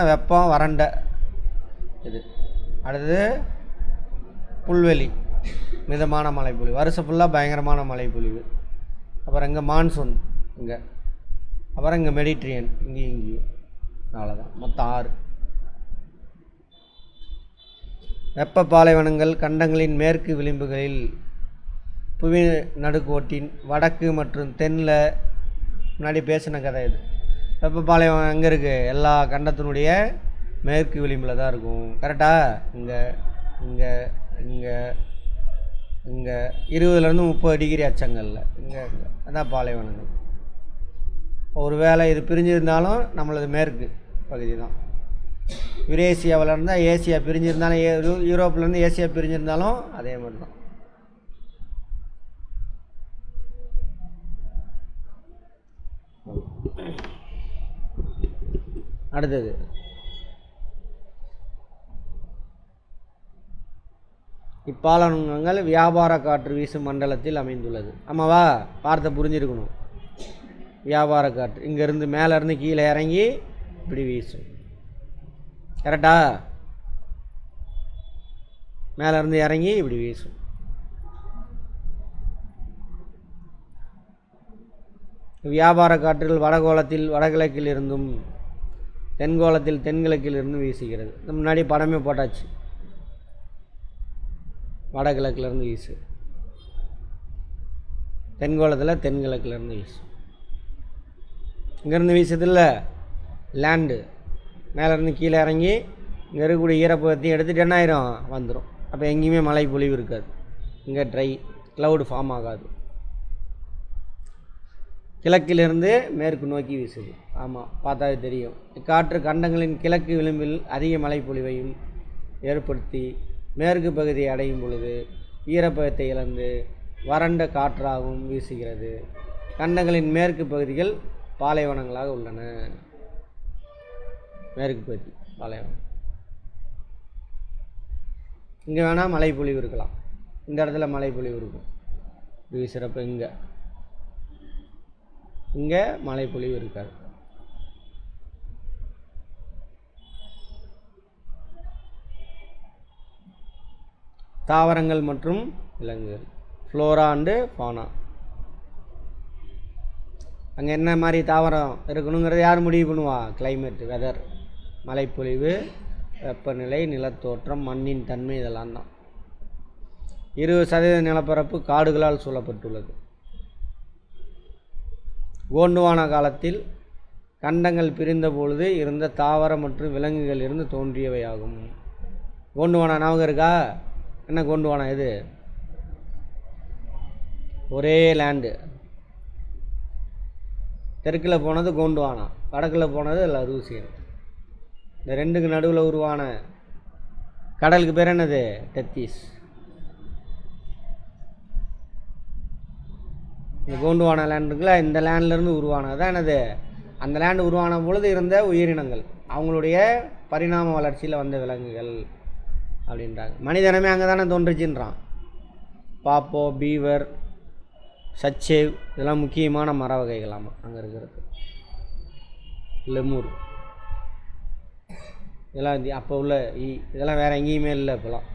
வெப்பம் வறண்ட இது. அடுத்தது புல்வெளி மிதமான மழைப்பொழிவு, வருஷம் ஃபுல்லாக பயங்கரமான மழைப்பொழிவு. அப்புறம் இங்கே மான்சூன், இங்கே அப்புறம் இங்கே மெடிட்ரியன், இங்கேயும் அவ்வளோதான், மொத்தம் 6. வெப்ப பாலைவனங்கள் கண்டங்களின் மேற்கு விளிம்புகளில் புவி நடுக்கோட்டின் வடக்கு மற்றும் தென்னில் முன்னாடி பேசின கதை இது. வெப்ப பாலைவனம் எங்கே இருக்குது, எல்லா கண்டத்தினுடைய மேற்கு விளிம்பில் தான் இருக்கும். கரெக்டாக இங்கே இங்கே இங்கே இங்கே 20-30 டிகிரி அச்சங்களில் இங்கே அதான் பாலைவனங்கள். ஒரு வேளை இது பிரிஞ்சிருந்தாலும் நம்மளது மேற்கு பகுதி தான். யுரேசியாவில் இருந்தால் ஏசியா பிரிஞ்சிருந்தாலும், யூரோப்லேருந்து ஏசியா பிரிஞ்சிருந்தாலும் அதே மாதிரி தான். அடுத்தது இப்பாலைவனங்கள் வியாபார காற்று வீசும் மண்டலத்தில் அமைந்துள்ளது. ஆமாவா, வார்த்தை புரிஞ்சிருக்கணும். வியாபார காற்று இங்கேருந்து மேலேருந்து கீழே இறங்கி இப்படி வீசும். கரெக்டா, மேலேருந்து இறங்கி இப்படி வீசும். வியாபார காற்றுகள் வடகோளத்தில் வடகிழக்கில் இருந்தும் தென்கோளத்தில் தென்கிழக்கில் இருந்தும் வீசுகிறது. முன்னாடி படமே போட்டாச்சு. வடகிழக்கிலேருந்து வீசு, தென்கோளத்தில் தென்கிழக்கிலேருந்து வீசு. இங்கேருந்து வீசுதில்ல லேண்டு, மேலேருந்து கீழே இறங்கி இங்கே இருக்கக்கூடிய ஈரப்பதத்தையும் எடுத்துகிட்டு என்ன ஆயிரும், வந்துடும். அப்போ எங்கேயுமே மழை பொழிவு இருக்காது, இங்கே ட்ரை க்ளவுடு ஃபார்ம் ஆகாது. கிழக்கிலிருந்து மேற்கு நோக்கி வீசுது. ஆமாம், பார்த்தாவே தெரியும். இக்காற்று கண்டங்களின் கிழக்கு விளிம்பில் அதிக மழைப்பொழிவையும் ஏற்படுத்தி மேற்கு பகுதியை அடையும் பொழுது ஈரப்பதத்தை இழந்து வறண்ட காற்றாகவும் வீசுகிறது. கண்டங்களின் மேற்கு பகுதிகள் பாலைவனங்களாக உள்ளன. மேற்கு பகுதி பாலைவனம். இங்கே வேணால் மழைப்பொழிவு இருக்கலாம், இந்த இடத்துல மழைப்பொழிவு இருக்கும் வீசுகிறப்ப. இங்கே மழைப்பொழிவு இருக்காது. தாவரங்கள் மற்றும் விலங்குகள், ஃப்ளோரா அண்டு ஃபானா. அங்கே என்ன மாதிரி தாவரம் இருக்கணுங்கிறத யார் முடிவு பண்ணுவா, கிளைமேட், வெதர், மழைப்பொழிவு, வெப்பநிலை, நிலத்தோற்றம், மண்ணின் தன்மை, இதெல்லாம் தான். 20% நிலப்பரப்பு காடுகளால் சூழப்பட்டுள்ளது. கோண்டுவானா காலத்தில் கண்டங்கள் பிரிந்த பொழுது இருந்த தாவர மற்றும் விலங்குகள் இருந்து தோன்றியவையாகும். கோண்டுவானா ஞாபகம் இருக்கா, என்ன கோண்டுவானா இது, ஒரே லேண்டு. தெற்கில் போனது கோண்டுவானா, வடக்கில் போனது லரூசியன். இந்த ரெண்டுக்கு நடுவில் உருவான கடலுக்கு பேர் என்னது, டெத்தீஸ். இந்த கோண்டுவானா லேண்ட் இருக்குல்ல, இந்த லேண்ட்லேருந்து உருவானது தான் என்னது, அந்த லேண்டு உருவான பொழுது இருந்த உயிரினங்கள், அவங்களுடைய பரிணாம வளர்ச்சியில் வந்த விலங்குகள். அப்படின்றாங்க. மனிதனமே அங்கே தானே தோன்றுச்சுன்றான். பாப்போ, பீவர், சச்சேவ் இதெல்லாம் முக்கியமான மர வகைகளாமா அங்கே இருக்கிறது. லெமூர் இதெல்லாம் அப்போ உள்ள இதெல்லாம் வேறு எங்கேயுமே இல்லை. இப்போலாம்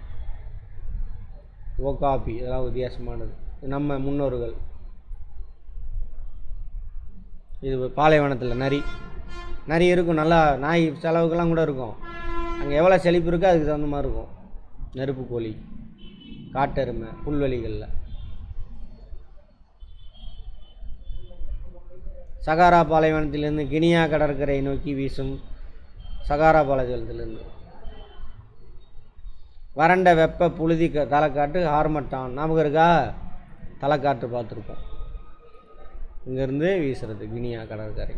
ஓகாபி இதெல்லாம் வித்தியாசமானது. நம்ம முன்னோர்கள். இது பாலைவனத்தில் நரி இருக்கும். நல்லா நாய் செலவுக்கெல்லாம் கூட இருக்கும். அங்கே எவ்வளோ செழிப்பு இருக்கோ அதுக்கு தகுந்த மாதிரி இருக்கும். நெருப்பு கோழி, காட்டெருமை, புல்வெளிகளில். சகாரா பாலைவனத்திலிருந்து கினியா கடற்கரை நோக்கி வீசும் சகாரா பாலைவனத்திலிருந்து வறண்ட வெப்ப புழுதி தலைக்காற்று ஹார்மட்டான். ஞாபகம் இருக்கா? தலைக்காற்று பார்த்துருப்போம். இங்கேருந்து வீசுறது கினியா கடற்கரை.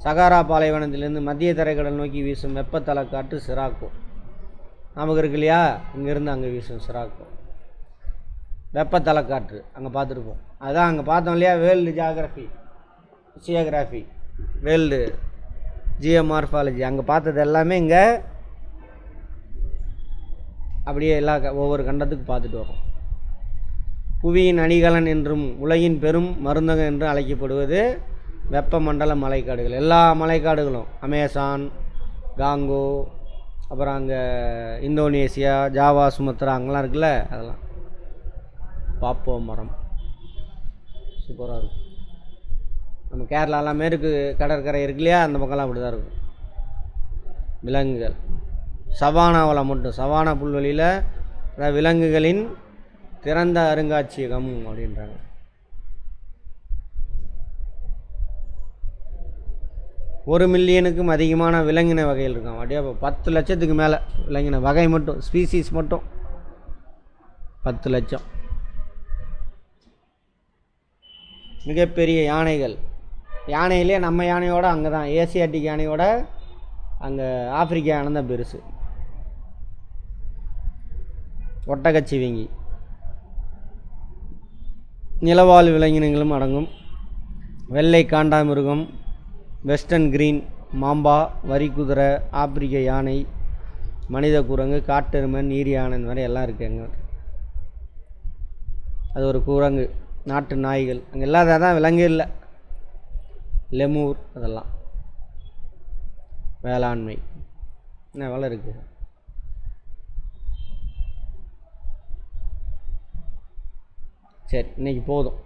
சகாரா பாலைவனத்திலிருந்து மத்திய தரைக்கடல் நோக்கி வீசும் வெப்ப தலைக்காற்று சிராக்கோ. ஞாபகம் இருக்கு இல்லையா? இங்கேருந்து அங்கே வீசும் சிராக்கோ வெப்ப தலைக்காற்று. அங்கே பார்த்துருப்போம். அதுதான் அங்கே பார்த்தோம் இல்லையா? வேர்ல்டு ஜியோகிராஃபி வேர்ல்டு ஜியோமார்ஃபாலஜி அங்கே பார்த்தது எல்லாமே இங்கே அப்படியே ஒவ்வொரு கண்டத்துக்கு பார்த்துட்டு வரோம். புவியின் அணிகலன் என்றும் உலகின் பெரும் மருந்தகம் என்றும் அழைக்கப்படுவது வெப்பமண்டல மலைக்காடுகள். எல்லா மலைக்காடுகளும் அமேசான், காங்கோ, அப்புறம் அங்கே இந்தோனேசியா, ஜாவா, சுமத்ரா அங்கெல்லாம் இருக்குல்ல, அதெல்லாம் பாப்போ மரம் சூப்பராக இருக்கும். நம்ம கேரளாலாம் மேற்கு கடற்கரை இருக்கு இல்லையா? அந்த பக்கம்லாம் அப்படி தான் இருக்கும். விலங்குகள் சவானாவில் மட்டும் சவானா புல்வெளியில் விலங்குகளின் திறந்த அருங்காட்சியகம் அப்படின்றாங்க. ஒரு மில்லியனுக்கும் அதிகமான விலங்கின வகைகள் இருக்கான். அப்படியே 10 லட்சத்துக்கு மேலே விலங்கின வகை மட்டும், ஸ்பீசிஸ் மட்டும் 10 லட்சம். மிகப்பெரிய யானையிலே நம்ம யானையோட அங்கே தான் ஏசியாட்டிக் யானையோட அங்கே ஆப்பிரிக்கா யானை தான் பெருசு. ஒட்டகச்சிவிங்கி, நிலவாழ் விலங்கினங்களும் அடங்கும். வெள்ளை காண்டாமிருகம், வெஸ்டர்ன் கிரீன் மாம்பா, வரிக்குதிரை, ஆப்பிரிக்க யானை, மனித குரங்கு, காட்டெருமை, நீர் யானை, இந்த மாதிரி எல்லாம் இருக்குது அங்கே. அது ஒரு குரங்கு. நாட்டு நாய்கள் அங்கே இல்லாத தான் விலங்கு இல்லை. லெமூர் அதெல்லாம். வேளாண்மை என்ன வேலை இருக்குது? சரி, இன்றைக்கி போதும்.